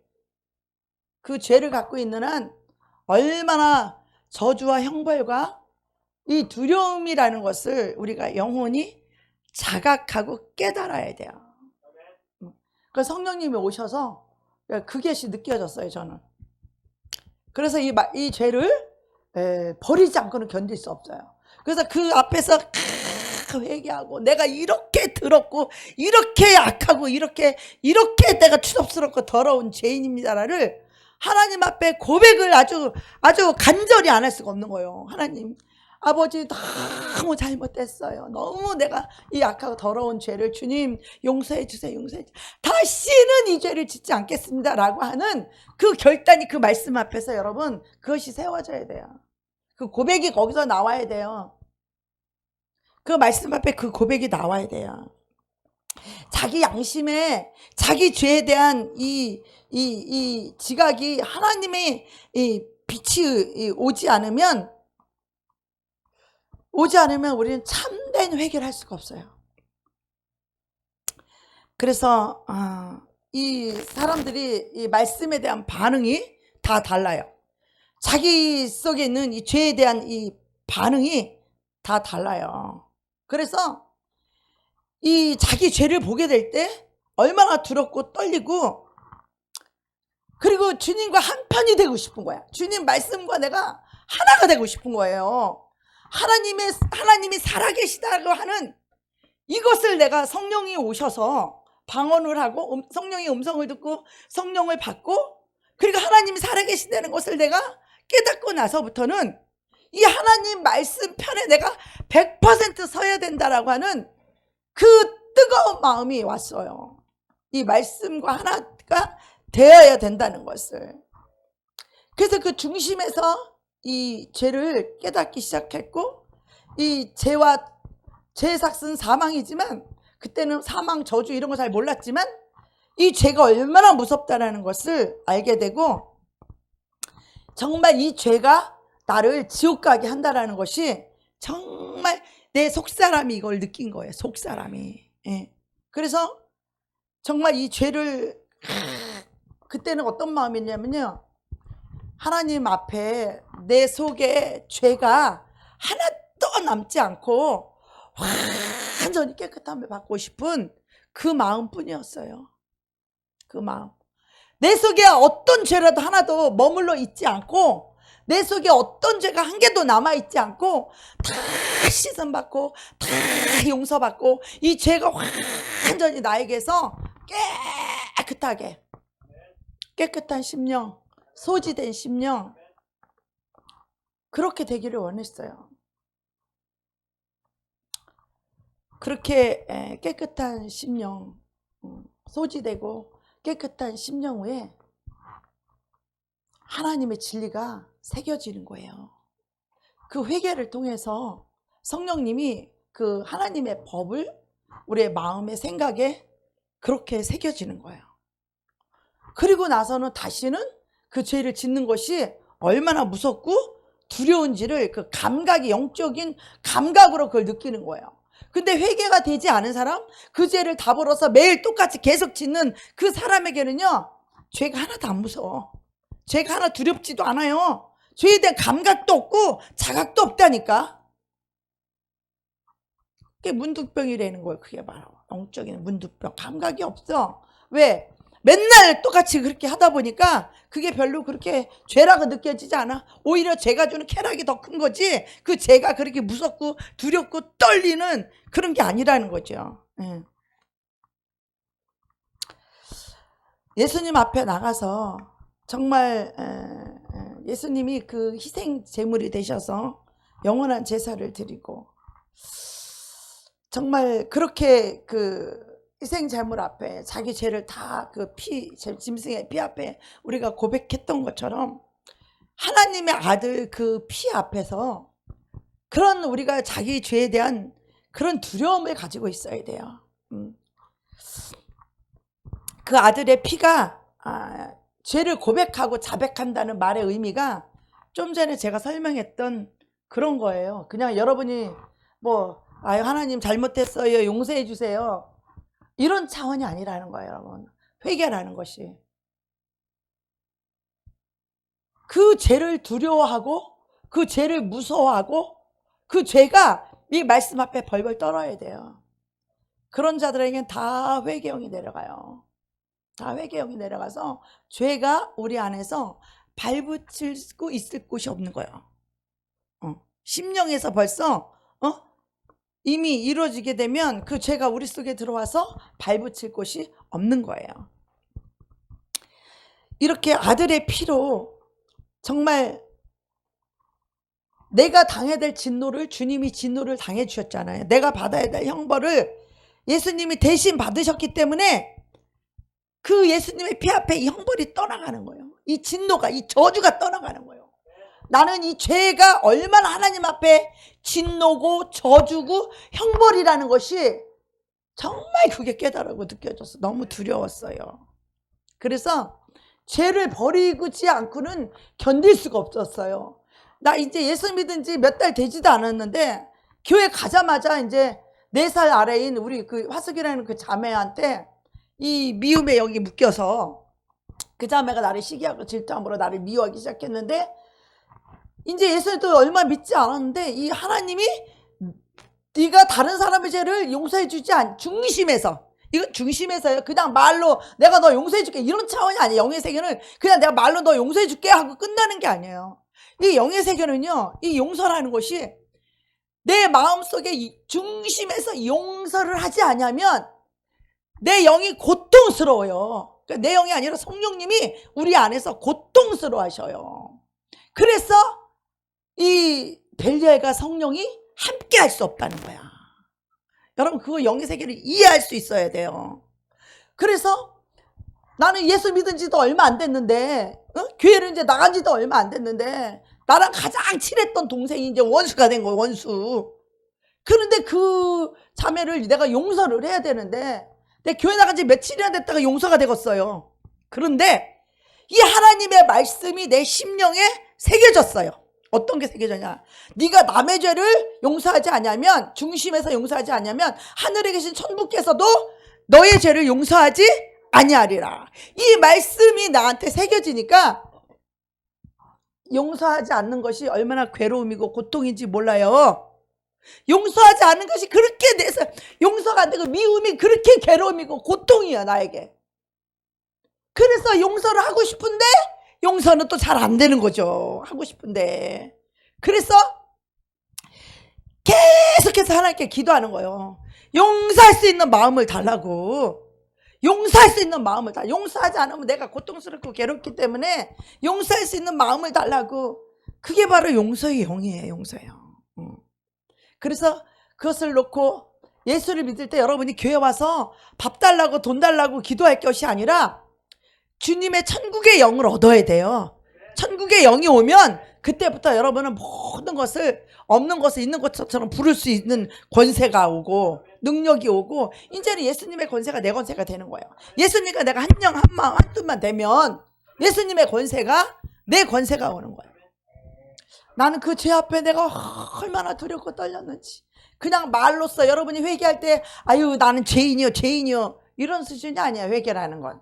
그 죄를 갖고 있는 한 얼마나 저주와 형벌과 이 두려움이라는 것을 우리가 영혼이 자각하고 깨달아야 돼요. 그 성령님이 오셔서 그것이 느껴졌어요, 저는. 그래서 이 죄를 버리지 않고는 견딜 수 없어요. 그래서 그 앞에서 회개하고 내가 이렇게 더럽고 이렇게 악하고 이렇게 내가 추접스럽고 더러운 죄인입니다를 하나님 앞에 고백을 아주 간절히 안 할 수가 없는 거예요. 하나님, 아버지 너무 잘못했어요. 너무 내가 이 악하고 더러운 죄를 주님 용서해 주세요. 용서해 주세요. 다시는 이 죄를 짓지 않겠습니다 라고 하는 그 결단이 그 말씀 앞에서 여러분 그것이 세워져야 돼요. 그 고백이 거기서 나와야 돼요. 그 말씀 앞에 그 고백이 나와야 돼요. 자기 양심에 자기 죄에 대한 이 지각이 하나님의 이 빛이 오지 않으면 우리는 참된 회개를 할 수가 없어요. 그래서 이 사람들이 이 말씀에 대한 반응이 다 달라요. 자기 속에 있는 이 죄에 대한 이 반응이 다 달라요. 그래서 이 자기 죄를 보게 될 때 얼마나 두렵고 떨리고, 그리고 주님과 한편이 되고 싶은 거야. 주님 말씀과 내가 하나가 되고 싶은 거예요. 하나님이 살아계시다고 하는 이것을 내가 성령이 오셔서 방언을 하고 성령의 음성을 듣고 성령을 받고, 그리고 하나님이 살아계시다는 것을 내가 깨닫고 나서부터는 이 하나님 말씀 편에 내가 100% 서야 된다라고 하는 그 뜨거운 마음이 왔어요. 이 말씀과 하나가 되어야 된다는 것을. 그래서 그 중심에서 이 죄를 깨닫기 시작했고, 이 죄와 죄의 삭은 사망이지만 그때는 사망, 저주 이런 거 잘 몰랐지만 이 죄가 얼마나 무섭다라는 것을 알게 되고 정말 이 죄가 나를 지옥 가게 한다라는 것이 정말 내 속사람이 이걸 느낀 거예요. 속사람이. 예. 그래서 정말 이 죄를 그때는 어떤 마음이냐면요. 하나님 앞에 내 속에 죄가 하나도 남지 않고 완전히 깨끗함을 받고 싶은 그 마음뿐이었어요. 그 마음. 내 속에 어떤 죄라도 하나도 머물러 있지 않고 내 속에 어떤 죄가 한 개도 남아있지 않고 다 씻음받고 다 용서받고 이 죄가 완전히 나에게서 깨끗하게 깨끗한 심령, 소지된 심령 그렇게 되기를 원했어요. 그렇게 깨끗한 심령, 소지되고 깨끗한 심령 후에 하나님의 진리가 새겨지는 거예요. 그 회개를 통해서 성령님이 그 하나님의 법을 우리의 마음에 생각에 그렇게 새겨지는 거예요. 그리고 나서는 다시는 그 죄를 짓는 것이 얼마나 무섭고 두려운지를 그 감각이 영적인 감각으로 그걸 느끼는 거예요. 근데 회개가 되지 않은 사람, 그 죄를 다 벌어서 매일 똑같이 계속 짓는 그 사람에게는요, 죄가 하나도 안 무서워. 죄가 하나 두렵지도 않아요. 죄에 대한 감각도 없고 자각도 없다니까. 그게 문득병이라는 거예요. 그게 바로 영적인 문득병. 감각이 없어. 왜? 맨날 똑같이 그렇게 하다 보니까 그게 별로 그렇게 죄라고 느껴지지 않아. 오히려 죄가 주는 쾌락이 더 큰 거지 그 죄가 그렇게 무섭고 두렵고 떨리는 그런 게 아니라는 거죠. 예수님 앞에 나가서 정말 예수님이 그 희생 제물이 되셔서 영원한 제사를 드리고 정말 그렇게 그 희생 제물 앞에 자기 죄를 다 그 짐승의 피 앞에 우리가 고백했던 것처럼 하나님의 아들 그 피 앞에서 그런 우리가 자기 죄에 대한 그런 두려움을 가지고 있어야 돼요. 그 아들의 피가 죄를 고백하고 자백한다는 말의 의미가 좀 전에 제가 설명했던 그런 거예요. 그냥 여러분이 뭐 하나님 잘못했어요 용서해 주세요 이런 차원이 아니라는 거예요. 여러분, 회개라는 것이 그 죄를 두려워하고 그 죄를 무서워하고 그 죄가 이 말씀 앞에 벌벌 떨어야 돼요. 그런 자들에겐 다 회개형이 내려가요. 다 회개형이 내려가서 죄가 우리 안에서 발붙일 수 있을 곳이 없는 거예요. 심령에서 벌써 이미 이루어지게 되면 그 죄가 우리 속에 들어와서 발붙일 곳이 없는 거예요. 이렇게 아들의 피로 정말 내가 당해야 될 진노를 주님이 진노를 당해 주셨잖아요. 내가 받아야 될 형벌을 예수님이 대신 받으셨기 때문에 그 예수님의 피 앞에 이 형벌이 떠나가는 거예요. 이 진노가, 이 저주가 떠나가는 거예요. 나는 이 죄가 얼마나 하나님 앞에 진노고 저주고 형벌이라는 것이 정말 그게 깨달고 느껴졌어. 너무 두려웠어요. 그래서 죄를 버리지 않고는 견딜 수가 없었어요. 나 이제 예수 믿은 지 몇 달 되지도 않았는데 교회 가자마자 이제 4살 아래인 우리 그 화숙이라는 그 자매한테 이 미움에 여기 묶여서 그 자매가 나를 시기하고 질투함으로 나를 미워하기 시작했는데 이제 예수님도 얼마 믿지 않았는데 이 하나님이 네가 다른 사람의 죄를 용서해 주지 않 중심에서 이건 중심에서요. 그냥 말로 내가 너 용서해 줄게 이런 차원이 아니에요. 영의 세계는 그냥 내가 말로 너 용서해 줄게 하고 끝나는 게 아니에요. 이 영의 세계는요. 이 용서라는 것이 내 마음속에 중심에서 용서를 하지 않으면 내 영이 고통스러워요. 그러니까 내 영이 아니라 성령님이 우리 안에서 고통스러워 하셔요. 그래서 이 벨리알과 성령이 함께 할 수 없다는 거야. 여러분 그거 영의 세계를 이해할 수 있어야 돼요. 그래서 나는 예수 믿은 지도 얼마 안 됐는데 교회를 이제 나간 지도 얼마 안 됐는데 나랑 가장 친했던 동생이 이제 원수가 된 거예요. 원수. 그런데 그 자매를 내가 용서를 해야 되는데 내 교회 나간 지 며칠이나 됐다가 용서가 되었어요. 그런데 이 하나님의 말씀이 내 심령에 새겨졌어요. 어떤 게 새겨졌냐? 네가 남의 죄를 용서하지 않으면, 중심에서 용서하지 않으면 하늘에 계신 천부께서도 너의 죄를 용서하지 아니하리라. 이 말씀이 나한테 새겨지니까 용서하지 않는 것이 얼마나 괴로움이고 고통인지 몰라요. 용서하지 않는 것이 그렇게 내서 용서가 안 되고 미움이 그렇게 괴로움이고 고통이야 나에게. 그래서 용서를 하고 싶은데 용서는 또 잘 안 되는 거죠. 하고 싶은데. 그래서 계속해서 하나님께 기도하는 거예요. 용서할 수 있는 마음을 달라고. 용서할 수 있는 마음을 달라고. 용서하지 않으면 내가 고통스럽고 괴롭기 때문에 용서할 수 있는 마음을 달라고. 그게 바로 용서의 영이에요. 용서요. 그래서 그것을 놓고 예수를 믿을 때 여러분이 교회 와서 밥 달라고 돈 달라고 기도할 것이 아니라 주님의 천국의 영을 얻어야 돼요. 천국의 영이 오면 그때부터 여러분은 모든 것을 없는 것을 있는 것처럼 부를 수 있는 권세가 오고 능력이 오고 이제는 예수님의 권세가 내 권세가 되는 거예요. 예수님과 내가 한 영 한 마음 한 뜻만 되면 예수님의 권세가 내 권세가 오는 거예요. 나는 그 죄 앞에 내가 얼마나 두렵고 떨렸는지. 그냥 말로써 여러분이 회개할 때 아유 나는 죄인이요 죄인이요 이런 수준이 아니야. 회개라는 건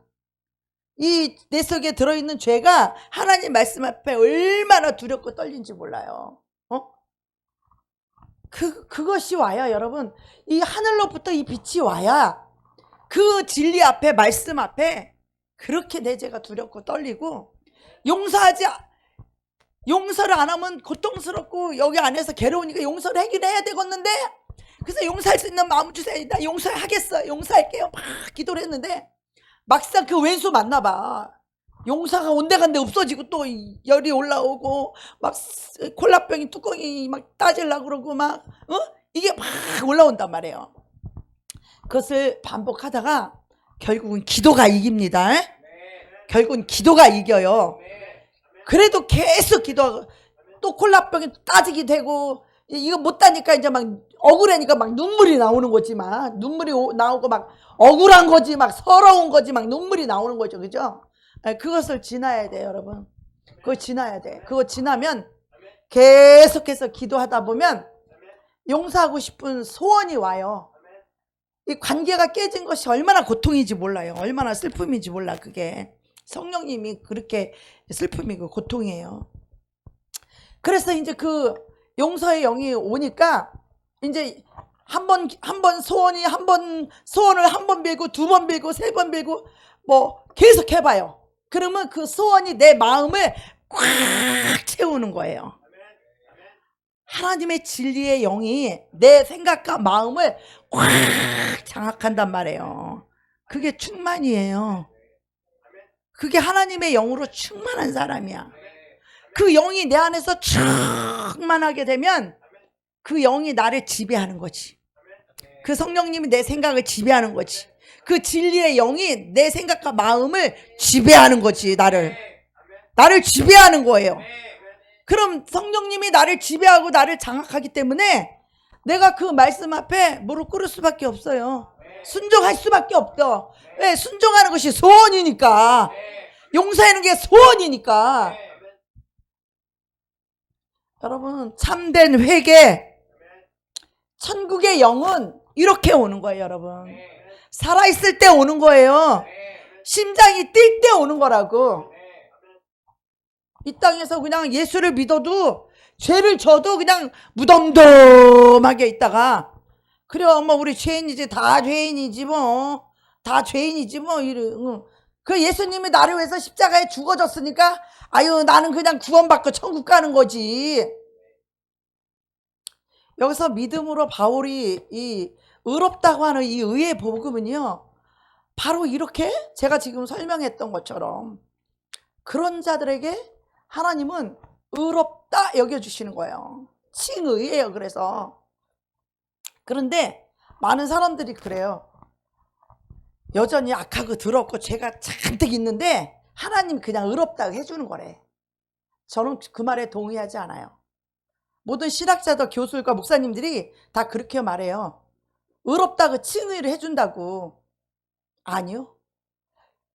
이 내 속에 들어있는 죄가 하나님 말씀 앞에 얼마나 두렵고 떨린지 몰라요. 그것이 와야 여러분 이 하늘로부터 이 빛이 와야 그 진리 앞에 말씀 앞에 그렇게 내 죄가 두렵고 떨리고 용서를 안 하면 고통스럽고 여기 안에서 괴로우니까 용서를 하긴 해야 되겠는데 그래서 용서할 수 있는 마음 주세요. 나 용서하겠어. 용서할게요. 막 기도를 했는데 막상 그 왼수 만나봐. 용서가 온데간데 없어지고 또 열이 올라오고 막 콜라병이 뚜껑이 막 따질라고 그러고 막 이게 막 올라온단 말이에요. 그것을 반복하다가 결국은 기도가 이깁니다. 결국은 기도가 이겨요. 그래도 계속 기도하고 또 콜라병이 따지게 되고 이거 못 따니까 이제 막 억울하니까 막 눈물이 나오는 거지. 막 눈물이 나오고 막 억울한 거지 막 서러운 거지 막 눈물이 나오는 거죠. 그죠? 그것을 지나야 돼요 여러분. 그거 지나야 돼. 그거 지나면 계속해서 기도하다 보면 용서하고 싶은 소원이 와요. 이 관계가 깨진 것이 얼마나 고통인지 몰라요. 얼마나 슬픔인지 몰라. 그게 성령님이 그렇게 슬픔이고 고통이에요. 그래서 이제 그 용서의 영이 오니까 이제 한 번 소원을 한 번 빌고 두 번 빌고 세 번 빌고 뭐 계속 해봐요. 그러면 그 소원이 내 마음을 꽉 채우는 거예요. 하나님의 진리의 영이 내 생각과 마음을 꽉 장악한단 말이에요. 그게 충만이에요. 그게 하나님의 영으로 충만한 사람이야. 그 영이 내 안에서 충만하게 되면 그 영이 나를 지배하는 거지. 그 성령님이 내 생각을 지배하는 거지. 그 진리의 영이 내 생각과 마음을 지배하는 거지. 나를 지배하는 거예요. 그럼 성령님이 나를 지배하고 나를 장악하기 때문에 내가 그 말씀 앞에 무릎 꿇을 수밖에 없어요. 순종할 수밖에 없어. 왜? 순종하는 것이 소원이니까. 용서하는 게 소원이니까. 여러분 참된 회개 천국의 영은 이렇게 오는 거예요. 여러분 살아있을 때 오는 거예요. 심장이 뛸 때 오는 거라고. 이 땅에서 그냥 예수를 믿어도 죄를 져도 그냥 무덤덤하게 있다가 그래 뭐 우리 죄인이지 다 죄인이지 뭐 다 죄인이지 뭐 그 예수님이 나를 위해서 십자가에 죽어졌으니까 아유 나는 그냥 구원받고 천국 가는 거지. 여기서 믿음으로 바울이 이 의롭다고 하는 이 의의 복음은요 바로 이렇게 제가 지금 설명했던 것처럼 그런 자들에게 하나님은 의롭다 여겨주시는 거예요. 칭의예요. 그래서 그런데 많은 사람들이 그래요. 여전히 악하고 더럽고 죄가 잔뜩 있는데 하나님 그냥 의롭다고 해주는 거래. 저는 그 말에 동의하지 않아요. 모든 신학자들, 교수들과 목사님들이 다 그렇게 말해요. 의롭다고 칭의를 해준다고. 아니요.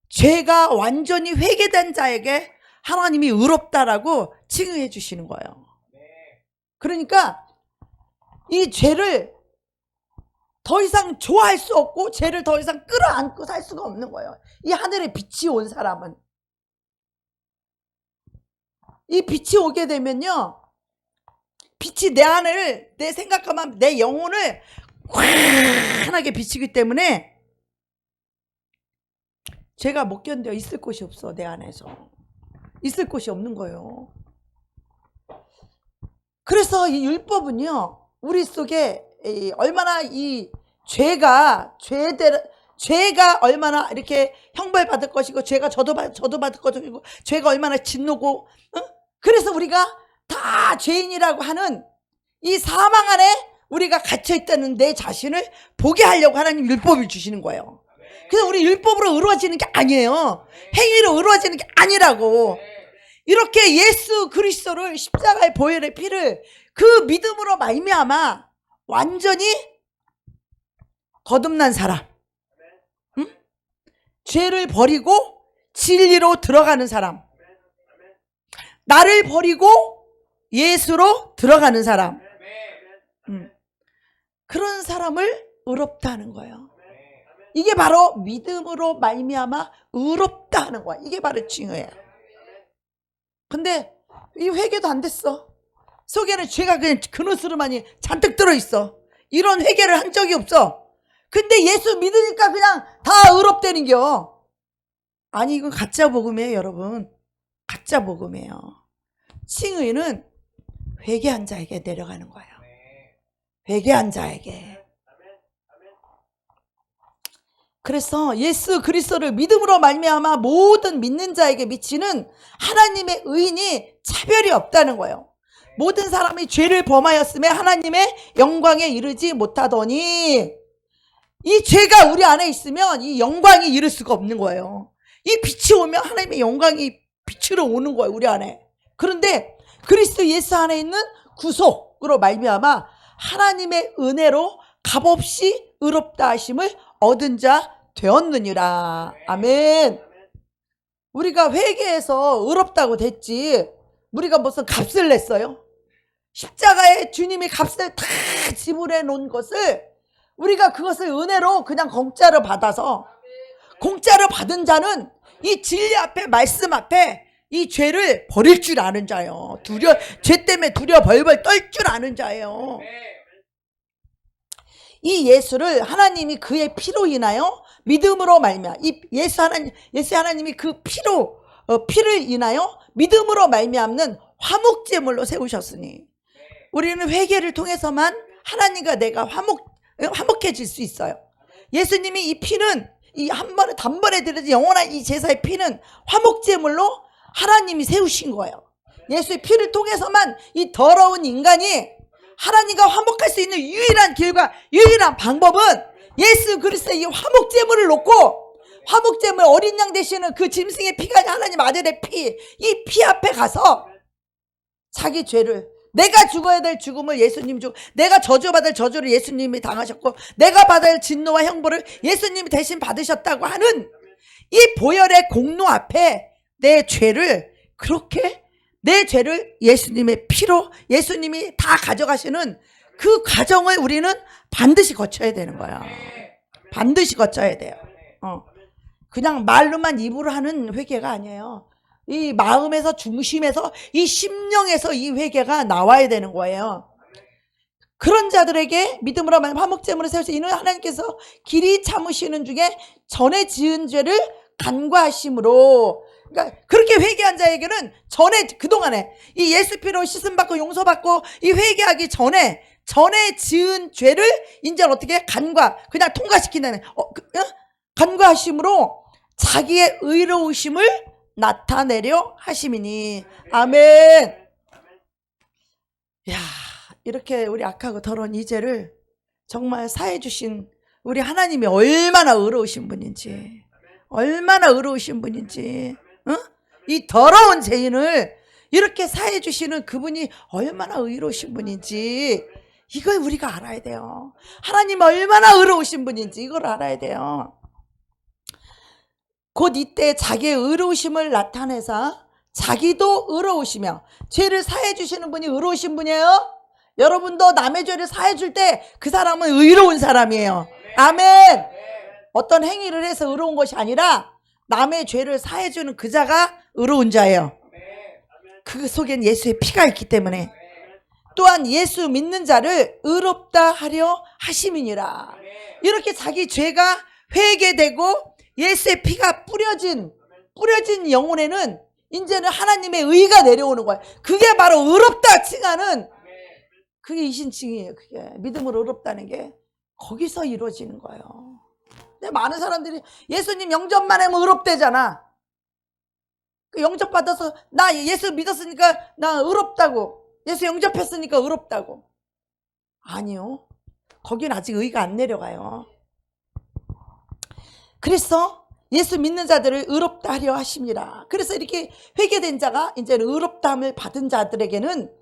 죄가 완전히 회개된 자에게 하나님이 의롭다라고 칭의해 주시는 거예요. 그러니까 이 죄를 더 이상 좋아할 수 없고 죄를 더 이상 끌어안고 살 수가 없는 거예요. 이 하늘에 빛이 온 사람은. 이 빛이 오게 되면요, 빛이 내 안을, 내 생각하면 내 영혼을 환하게 비치기 때문에 죄가 못 견뎌. 있을 곳이 없어. 내 안에서 있을 곳이 없는 거예요. 그래서 이 율법은요, 우리 속에 얼마나 이 죄가 얼마나 이렇게 형벌 받을 것이고, 죄가 저도 받을 것이고, 죄가 얼마나 진노고, 그래서 우리가 다 죄인이라고 하는 이 사망 안에 우리가 갇혀 있다는 내 자신을 보게 하려고 하나님 율법을 주시는 거예요. 그래서 우리 율법으로 의로워지는 게 아니에요. 행위로 의로워지는 게 아니라고. 이렇게 예수 그리스도를, 십자가의 보혈의 피를 그 믿음으로 말미암아 완전히 거듭난 사람, 죄를 버리고 진리로 들어가는 사람, 나를 버리고 예수로 들어가는 사람, 그런 사람을 의롭다는 거예요. 이게 바로 믿음으로 말미암아 의롭다 하는 거야. 이게 바로 칭의예요. 근데 이 회개도 안 됐어. 속에는 죄가 그냥 그릇으로만이 잔뜩 들어있어. 이런 회개를 한 적이 없어. 근데 예수 믿으니까 그냥 다 의롭다는겨. 아니, 이건 가짜 복음이에요, 여러분. 가짜 복음이에요. 칭의는 회개한 자에게 내려가는 거예요. 회개한 자에게. 그래서 예수 그리스도를 믿음으로 말미암아 모든 믿는 자에게 미치는 하나님의 의인이 차별이 없다는 거예요. 모든 사람이 죄를 범하였음에 하나님의 영광에 이르지 못하더니, 이 죄가 우리 안에 있으면 이 영광이 이룰 수가 없는 거예요. 이 빛이 오면 하나님의 영광이 빛으로 오는 거예요, 우리 안에. 그런데 그리스도 예수 안에 있는 구속으로 말미암아 하나님의 은혜로 값없이 의롭다 하심을 얻은 자 되었느니라. 아멘. 우리가 회개해서 의롭다고 됐지, 우리가 무슨 값을 냈어요? 십자가에 주님이 값을 다 지불해 놓은 것을 우리가 그것을 은혜로 그냥 공짜로 받아서, 공짜로 받은 자는 이 진리 앞에, 말씀 앞에 이 죄를 버릴 줄 아는 자예요. 죄 때문에 두려워 벌벌 떨 줄 아는 자예요. 이 예수를 하나님이 그의 피로 인하여 믿음으로 말미암아, 이 예수 하나님이 그 피를 인하여 믿음으로 말미암는 화목제물로 세우셨으니, 우리는 회개를 통해서만 하나님과 내가 화목해질 수 있어요. 예수님이 이 피는, 이 한 번에 단번에 드려진 영원한 이 제사의 피는 화목제물로 하나님이 세우신 거예요. 예수의 피를 통해서만 이 더러운 인간이 하나님과 화목할 수 있는 유일한 길과 유일한 방법은 예수 그리스도의 이 화목제물을 놓고, 화목제물 어린 양 되시는 그 짐승의 피가 하나님 아들의 피, 이 피 앞에 가서 자기 죄를, 내가 죽어야 될 죽음을 예수님 내가 저주받을 저주를 예수님이 당하셨고, 내가 받을 진노와 형벌을 예수님이 대신 받으셨다고 하는 이 보혈의 공로 앞에 내 죄를, 그렇게 내 죄를 예수님의 피로, 예수님이 다 가져가시는 그 과정을 우리는 반드시 거쳐야 되는 거야. 반드시 거쳐야 돼요. 그냥 말로만 입으로 하는 회개가 아니에요. 이 마음에서, 중심에서, 이 심령에서 이 회개가 나와야 되는 거예요. 그런 자들에게 믿음으로 말하면 화목제물을 세우시, 이는 하나님께서 길이 참으시는 중에 전에 지은 죄를 간과하심으로, 그러니까 그렇게 회개한 자에게는 전에, 그동안에 이 예수 피로 씻음받고 용서받고 이 회개하기 전에 지은 죄를 이제 어떻게 그냥 통과시킨다는, 간과하심으로 자기의 의로우심을 나타내려 하심이니. 아멘. 야, 이렇게 우리 악하고 더러운 이 죄를 정말 사해 주신 우리 하나님이 얼마나 의로우신 분인지, 얼마나 의로우신 분인지, 이 더러운 죄인을 이렇게 사해 주시는 그분이 얼마나 의로우신 분인지 이걸 우리가 알아야 돼요. 하나님 얼마나 의로우신 분인지 이걸 알아야 돼요. 곧 이때 자기의 의로우심을 나타내사 자기도 의로우시며 죄를 사해 주시는 분이 의로우신 분이에요. 여러분도 남의 죄를 사해 줄 때 그 사람은 의로운 사람이에요. 아멘. 어떤 행위를 해서 의로운 것이 아니라 남의 죄를 사해 주는 그 자가 의로운 자예요. 그 속엔 예수의 피가 있기 때문에. 또한 예수 믿는 자를 의롭다 하려 하심이니라. 이렇게 자기 죄가 회개되고 예수의 피가 뿌려진 영혼에는 이제는 하나님의 의가 내려오는 거예요. 그게 바로 의롭다 칭하는, 그게 이신칭이에요. 그게 믿음으로 의롭다는 게 거기서 이루어지는 거예요. 근데 많은 사람들이 예수님 영접만 하면 의롭대잖아. 그 영접 받아서 나 예수 믿었으니까 나 의롭다고, 예수 영접했으니까 의롭다고. 아니요, 거긴 아직 의가 안 내려가요. 그래서 예수 믿는 자들을 의롭다 하려 하심이라. 그래서 이렇게 회개된 자가 이제는 의롭다함을 받은 자들에게는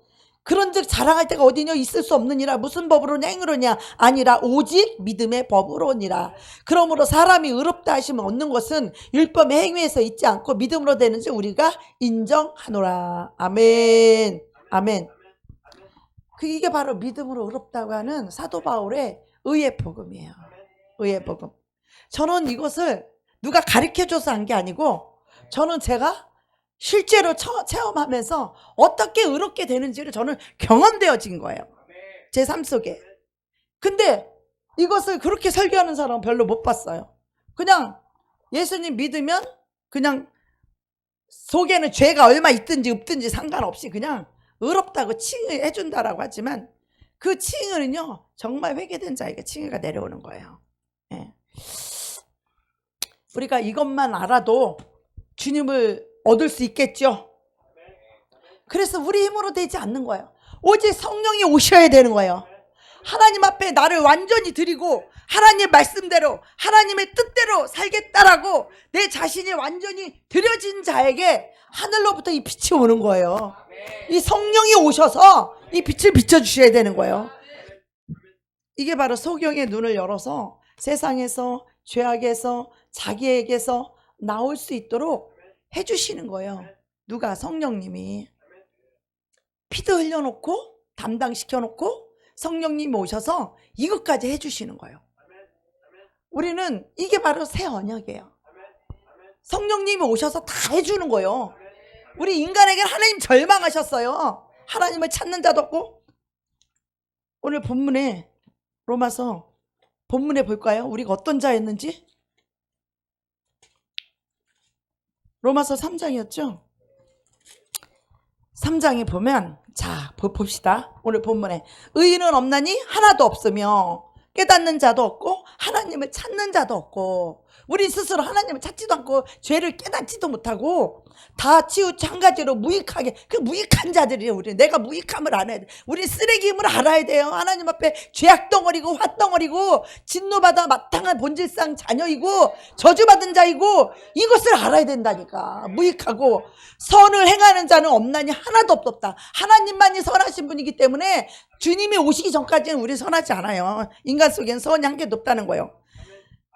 그런즉 자랑할 데가 어디냐, 있을 수 없느니라. 무슨 법으로냐, 행위로냐, 아니라 오직 믿음의 법으로니라. 그러므로 사람이 의롭다 하심을 얻는 것은 율법의 행위에서 있지 않고 믿음으로 되는지 우리가 인정하노라. 아멘. 아멘. 이게 바로 믿음으로 의롭다고 하는 사도 바울의 의의 복음이에요. 의의 복음. 저는 이것을 누가 가르쳐줘서 한 게 아니고, 저는 제가 실제로 체험하면서 어떻게 의롭게 되는지를 저는 경험되어진 거예요. 제 삶 속에. 근데 이것을 그렇게 설교하는 사람은 별로 못 봤어요. 그냥 예수님 믿으면 그냥 속에는 죄가 얼마 있든지 없든지 상관없이 그냥 의롭다고 칭의해 준다라고 하지만, 그 칭의는요 정말 회개된 자에게 칭의가 내려오는 거예요. 예. 우리가 이것만 알아도 주님을 얻을 수 있겠죠. 그래서 우리 힘으로 되지 않는 거예요. 오직 성령이 오셔야 되는 거예요. 하나님 앞에 나를 완전히 드리고 하나님의 말씀대로 하나님의 뜻대로 살겠다라고 내 자신이 완전히 드려진 자에게 하늘로부터 이 빛이 오는 거예요. 이 성령이 오셔서 이 빛을 비춰주셔야 되는 거예요. 이게 바로 소경의 눈을 열어서 세상에서, 죄악에서, 자기에게서 나올 수 있도록 해주시는 거예요. 누가? 성령님이. 피도 흘려놓고 담당시켜놓고 성령님이 오셔서 이것까지 해주시는 거예요. 우리는 이게 바로 새 언약이에요. 성령님이 오셔서 다 해주는 거예요. 우리 인간에게 하나님 절망하셨어요. 하나님을 찾는 자도 없고. 오늘 본문에, 로마서 본문에 볼까요? 우리가 어떤 자였는지. 로마서 3장이었죠? 3장에 보면, 자, 봅시다. 오늘 본문에 의인은 없나니 하나도 없으며 깨닫는 자도 없고 하나님을 찾는 자도 없고. 우리 스스로 하나님을 찾지도 않고 죄를 깨닫지도 못하고 다 치우쳐 한 가지로 무익하게, 그 무익한 자들이에요. 우리 내가 무익함을 알아야 돼. 우리 쓰레기임을 알아야 돼요. 하나님 앞에 죄악덩어리고 화덩어리고 진노받아 마땅한 본질상 자녀이고 저주받은 자이고, 이것을 알아야 된다니까. 무익하고 선을 행하는 자는 없나니 하나도 없다. 하나님만이 선하신 분이기 때문에 주님이 오시기 전까지는 우리 선하지 않아요. 인간 속엔 선이 한 개도 없다는 거예요.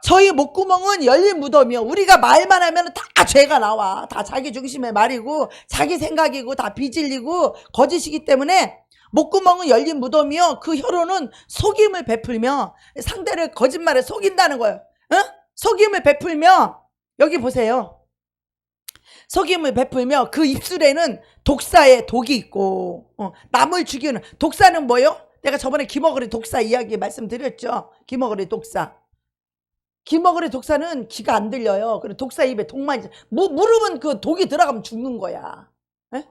저희 목구멍은 열린 무덤이요. 우리가 말만 하면 다 죄가 나와. 다 자기 중심의 말이고 자기 생각이고 다 비질리고 거짓이기 때문에 목구멍은 열린 무덤이요. 그 혀로는 속임을 베풀며 상대를 거짓말에 속인다는 거예요. 속임을 베풀며, 여기 보세요. 속임을 베풀며 그 입술에는 독사의 독이 있고, 남을 죽이는, 독사는 뭐예요? 내가 저번에 기머거리 독사 이야기 말씀드렸죠. 기머거리 독사. 기머거리 독사는 귀가 안 들려요. 그리고 독사 입에 독만 있어. 물으면 그 독이 들어가면 죽는 거야. 에?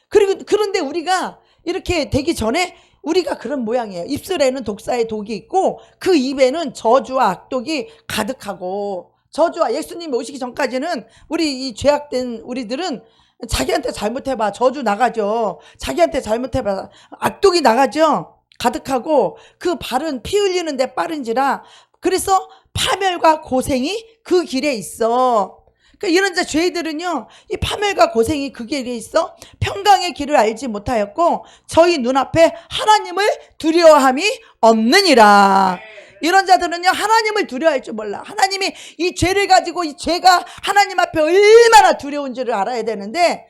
그런데 우리가 이렇게 되기 전에 우리가 그런 모양이에요. 입술에는 독사의 독이 있고 그 입에는 저주와 악독이 가득하고, 저주와, 예수님이 오시기 전까지는 우리 이 죄악된 우리들은 자기한테 잘못해봐 저주 나가죠. 자기한테 잘못해봐 악독이 나가죠. 가득하고 그 발은 피 흘리는 데 빠른지라. 그래서 파멸과 고생이 그 길에 있어. 그러니까 이런 죄들은요, 이 파멸과 고생이 그 길에 있어 평강의 길을 알지 못하였고 저희 눈앞에 하나님을 두려워함이 없느니라. 이런 자들은요, 하나님을 두려워할 줄 몰라. 하나님이 이 죄를 가지고 이 죄가 하나님 앞에 얼마나 두려운지를 알아야 되는데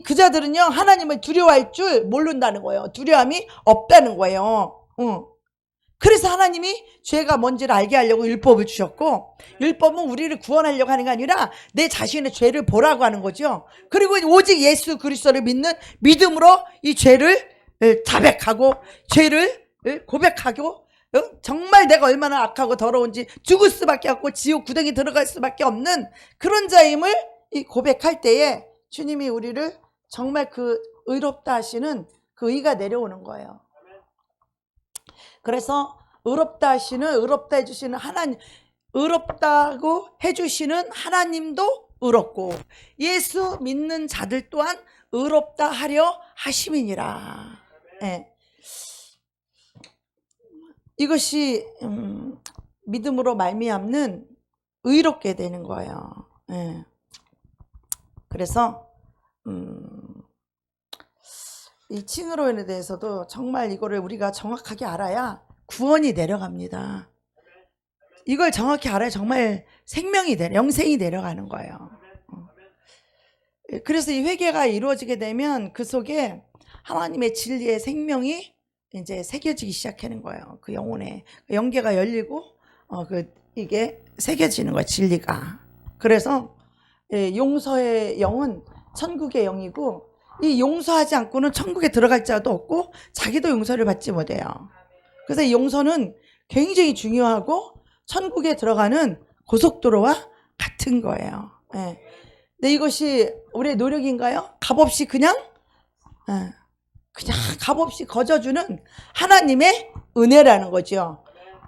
그 자들은요, 하나님을 두려워할 줄 모른다는 거예요. 두려움이 없다는 거예요. 그래서 하나님이 죄가 뭔지를 알게 하려고 율법을 주셨고, 율법은 우리를 구원하려고 하는 게 아니라 내 자신의 죄를 보라고 하는 거죠. 그리고 오직 예수 그리스도를 믿는 믿음으로 이 죄를 자백하고 죄를 고백하고, 정말 내가 얼마나 악하고 더러운지 죽을 수밖에 없고 지옥 구덩이 들어갈 수밖에 없는 그런 자임을 이 고백할 때에 주님이 우리를 정말 그 의롭다 하시는 그 의가 내려오는 거예요. 그래서 의롭다 해주시는 하나님, 의롭다고 해주시는 하나님도 의롭고 예수 믿는 자들 또한 의롭다 하려 하심이니라. 네. 이것이 믿음으로 말미암는 의롭게 되는 거예요. 네. 그래서 이 칭의로에 대해서도 정말 이거를 우리가 정확하게 알아야 구원이 내려갑니다. 이걸 정확히 알아야 정말 영생이 내려가는 거예요. 그래서 이 회개가 이루어지게 되면 그 속에 하나님의 진리의 생명이 이제 새겨지기 시작하는 거예요. 그 영혼에 영계가 열리고 이게 새겨지는 거예요, 진리가. 그래서 용서의 영은 천국의 영이고, 이 용서하지 않고는 천국에 들어갈 자도 없고 자기도 용서를 받지 못해요. 그래서 이 용서는 굉장히 중요하고 천국에 들어가는 고속도로와 같은 거예요. 네. 근데 이것이 우리의 노력인가요? 값없이 그냥 값없이 거저주는 하나님의 은혜라는 거죠.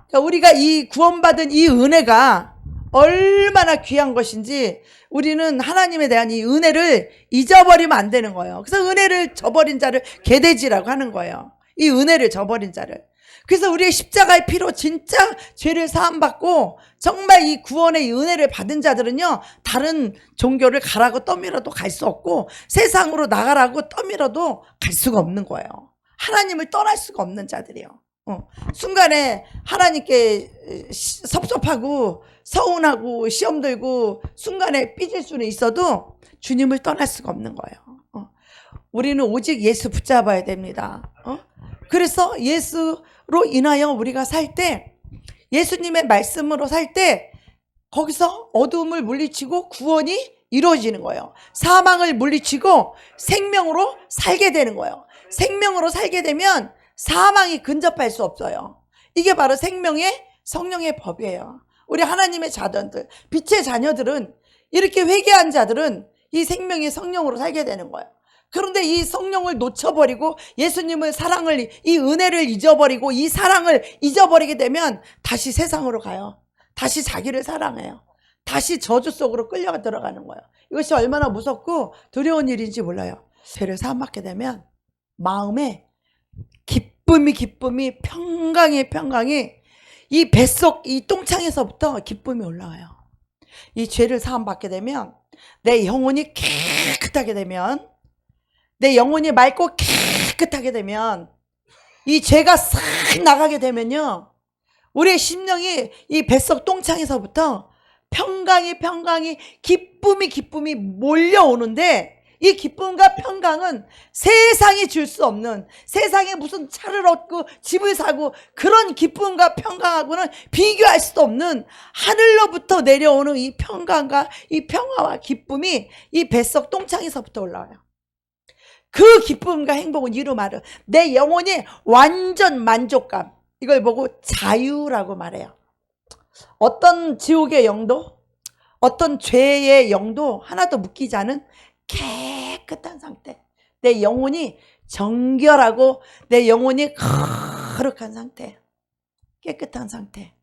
그러니까 우리가 이 구원받은 이 은혜가 얼마나 귀한 것인지 우리는 하나님에 대한 이 은혜를 잊어버리면 안 되는 거예요. 그래서 은혜를 저버린 자를 계대지라고 하는 거예요. 이 은혜를 저버린 자를. 그래서 우리의 십자가의 피로 진짜 죄를 사함받고 정말 이 구원의 이 은혜를 받은 자들은요, 다른 종교를 가라고 떠밀어도 갈 수 없고 세상으로 나가라고 떠밀어도 갈 수가 없는 거예요. 하나님을 떠날 수가 없는 자들이에요. 순간에 하나님께 섭섭하고 서운하고 시험 들고 순간에 삐질 수는 있어도 주님을 떠날 수가 없는 거예요. 우리는 오직 예수 붙잡아야 됩니다. 그래서 예수로 인하여 우리가 살 때, 예수님의 말씀으로 살 때 거기서 어두움을 물리치고 구원이 이루어지는 거예요. 사망을 물리치고 생명으로 살게 되는 거예요. 생명으로 살게 되면 사망이 근접할 수 없어요. 이게 바로 생명의 성령의 법이에요. 우리 하나님의 자녀들, 빛의 자녀들은, 이렇게 회개한 자들은 이 생명의 성령으로 살게 되는 거예요. 그런데 이 성령을 놓쳐버리고 예수님의 사랑을, 이 은혜를 잊어버리고 이 사랑을 잊어버리게 되면 다시 세상으로 가요. 다시 자기를 사랑해요. 다시 저주 속으로 끌려 들어가는 거예요. 이것이 얼마나 무섭고 두려운 일인지 몰라요. 죄를 사함받게 되면 마음에 기쁨이 평강이 이 뱃속 이 똥창에서부터 기쁨이 올라와요. 이 죄를 사함받게 되면 내 영혼이 깨끗하게 되면, 내 영혼이 맑고 깨끗하게 되면, 이 죄가 싹 나가게 되면요, 우리의 심령이 이 뱃속 똥창에서부터 평강이 기쁨이 몰려오는데, 이 기쁨과 평강은 세상이 줄 수 없는, 세상에 무슨 차를 얻고 집을 사고 그런 기쁨과 평강하고는 비교할 수도 없는 하늘로부터 내려오는 이 평강과 이 평화와 기쁨이 이 뱃속 똥창에서부터 올라와요. 그 기쁨과 행복은 이루 말은 내 영혼이 완전 만족감, 이걸 보고 자유라고 말해요. 어떤 지옥의 영도, 어떤 죄의 영도 하나도 묶이지 않은 깨끗한 상태, 내 영혼이 정결하고 내 영혼이 거룩한 상태, 깨끗한 상태,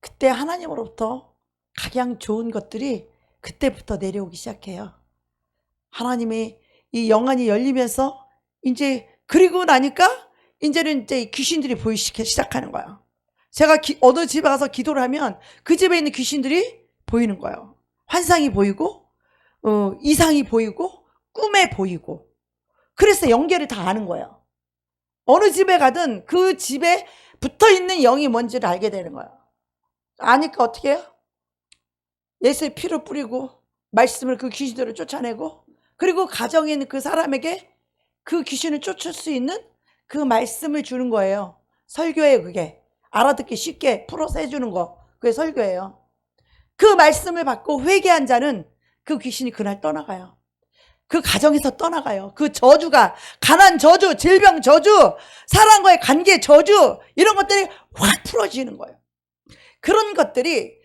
그때 하나님으로부터 가장 좋은 것들이 그때부터 내려오기 시작해요. 하나님이 이 영안이 열리면서 이제, 그리고 나니까 이제는 이제 귀신들이 보이기 시작하는 거예요. 제가 어느 집에 가서 기도를 하면 그 집에 있는 귀신들이 보이는 거예요. 환상이 보이고 이상이 보이고 꿈에 보이고, 그래서 연결이 다 아는 거예요. 어느 집에 가든 그 집에 붙어있는 영이 뭔지를 알게 되는 거예요. 아니까 어떻게 해요? 예수의 피를 뿌리고 말씀을 그 귀신들을 쫓아내고, 그리고 가정에 있는 그 사람에게 그 귀신을 쫓을 수 있는 그 말씀을 주는 거예요. 설교예요. 그게 알아듣기 쉽게 풀어서 해주는 거, 그게 설교예요. 그 말씀을 받고 회개한 자는 그 귀신이 그날 떠나가요. 그 가정에서 떠나가요. 그 저주가, 가난 저주, 질병 저주, 사람과의 관계 저주, 이런 것들이 확 풀어지는 거예요. 그런 것들이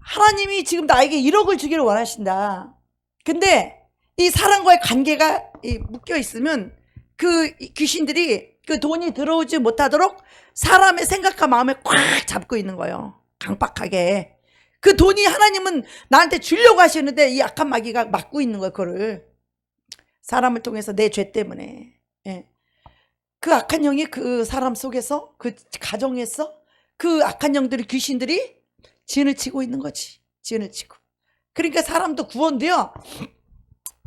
하나님이 지금 나에게 1억을 주기를 원하신다. 근데 이 사람과의 관계가 묶여 있으면 그 귀신들이 그 돈이 들어오지 못하도록 사람의 생각과 마음을 꽉 잡고 있는 거예요. 강박하게. 그 돈이 하나님은 나한테 주려고 하시는데 이 악한 마귀가 막고 있는 거예요. 그거를 사람을 통해서 내 죄 때문에. 예. 그 악한 영이 그 사람 속에서, 그 가정에서 그 악한 영들이, 귀신들이 진을 치고 있는 거지. 진을 치고. 그러니까 사람도 구원도요,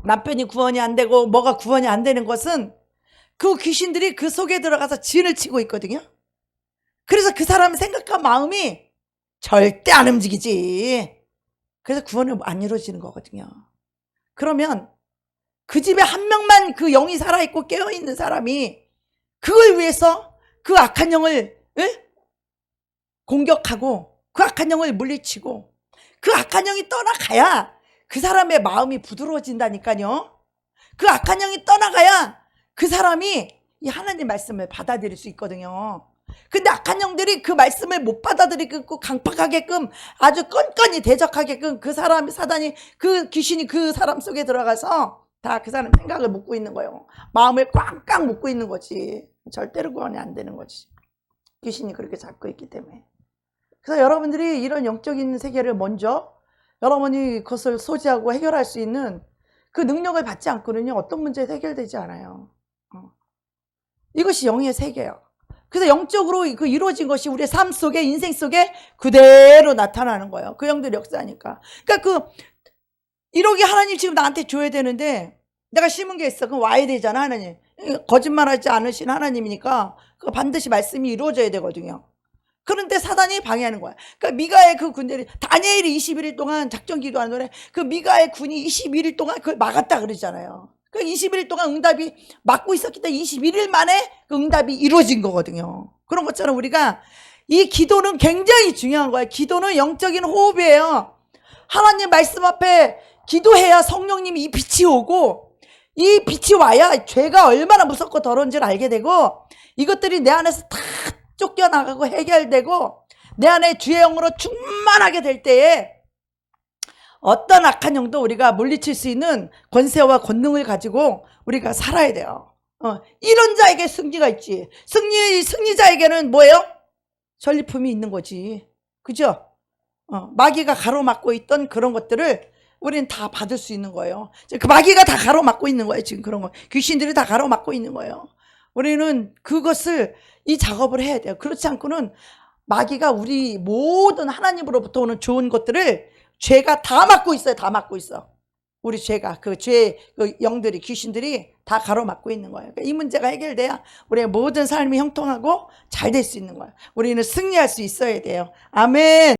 남편이 구원이 안 되고 뭐가 구원이 안 되는 것은 그 귀신들이 그 속에 들어가서 진을 치고 있거든요. 그래서 그 사람의 생각과 마음이 절대 안 움직이지. 그래서 구원이 안 이루어지는 거거든요. 그러면 그 집에 한 명만 그 영이 살아있고 깨어있는 사람이 그걸 위해서 그 악한 영을 공격하고 그 악한 영을 물리치고 그 악한 영이 떠나가야 그 사람의 마음이 부드러워진다니까요. 그 악한 영이 떠나가야 그 사람이 이 하나님 말씀을 받아들일 수 있거든요. 근데 악한 영들이 그 말씀을 못 받아들이고 강팍하게끔 아주 끈끈이 대적하게끔 그 사람이, 사단이, 그 귀신이 그 사람 속에 들어가서 다 그 사람 생각을 묶고 있는 거예요. 마음을 꽉꽉 묶고 있는 거지. 절대로 구원이 안 되는 거지. 귀신이 그렇게 잡고 있기 때문에. 그래서 여러분들이 이런 영적인 세계를 먼저 여러분이 그것을 소지하고 해결할 수 있는 그 능력을 받지 않고는요, 어떤 문제도 해결되지 않아요. 이것이 영의 세계예요. 그래서 영적으로 그 이루어진 것이 우리의 삶 속에, 인생 속에 그대로 나타나는 거예요. 그 영들이 역사하니까. 그러니까 그 1억이 하나님 지금 나한테 줘야 되는데 내가 심은 게 있어. 그럼 와야 되잖아, 하나님. 거짓말하지 않으신 하나님이니까 그 반드시 말씀이 이루어져야 되거든요. 그런데 사단이 방해하는 거야. 그러니까 미가의 그 군대를, 다니엘이 21일 동안 작전 기도하는 노래, 그 미가의 군이 21일 동안 그걸 막았다 그러잖아요. 그 21일 동안 응답이 막고 있었기 때문에 21일 만에 그 응답이 이루어진 거거든요. 그런 것처럼 우리가 이 기도는 굉장히 중요한 거예요. 기도는 영적인 호흡이에요. 하나님 말씀 앞에 기도해야 성령님이 이 빛이 오고, 이 빛이 와야 죄가 얼마나 무섭고 더러운지를 알게 되고, 이것들이 내 안에서 다 쫓겨나가고 해결되고 내 안에 주의 영으로 충만하게 될 때에 어떤 악한 영도 우리가 물리칠 수 있는 권세와 권능을 가지고 우리가 살아야 돼요. 이런 자에게 승리가 있지. 승리자에게는 뭐예요? 전리품이 있는 거지. 그죠? 마귀가 가로막고 있던 그런 것들을 우리는 다 받을 수 있는 거예요. 그 마귀가 다 가로막고 있는 거예요. 지금 그런 거. 귀신들이 다 가로막고 있는 거예요. 우리는 그것을, 이 작업을 해야 돼요. 그렇지 않고는 마귀가 우리 모든 하나님으로부터 오는 좋은 것들을 죄가 다 막고 있어요. 다 막고 있어. 우리 죄가, 그 영들이, 귀신들이 다 가로막고 있는 거예요. 그러니까 이 문제가 해결돼야 우리의 모든 삶이 형통하고 잘 될 수 있는 거예요. 우리는 승리할 수 있어야 돼요. 아멘.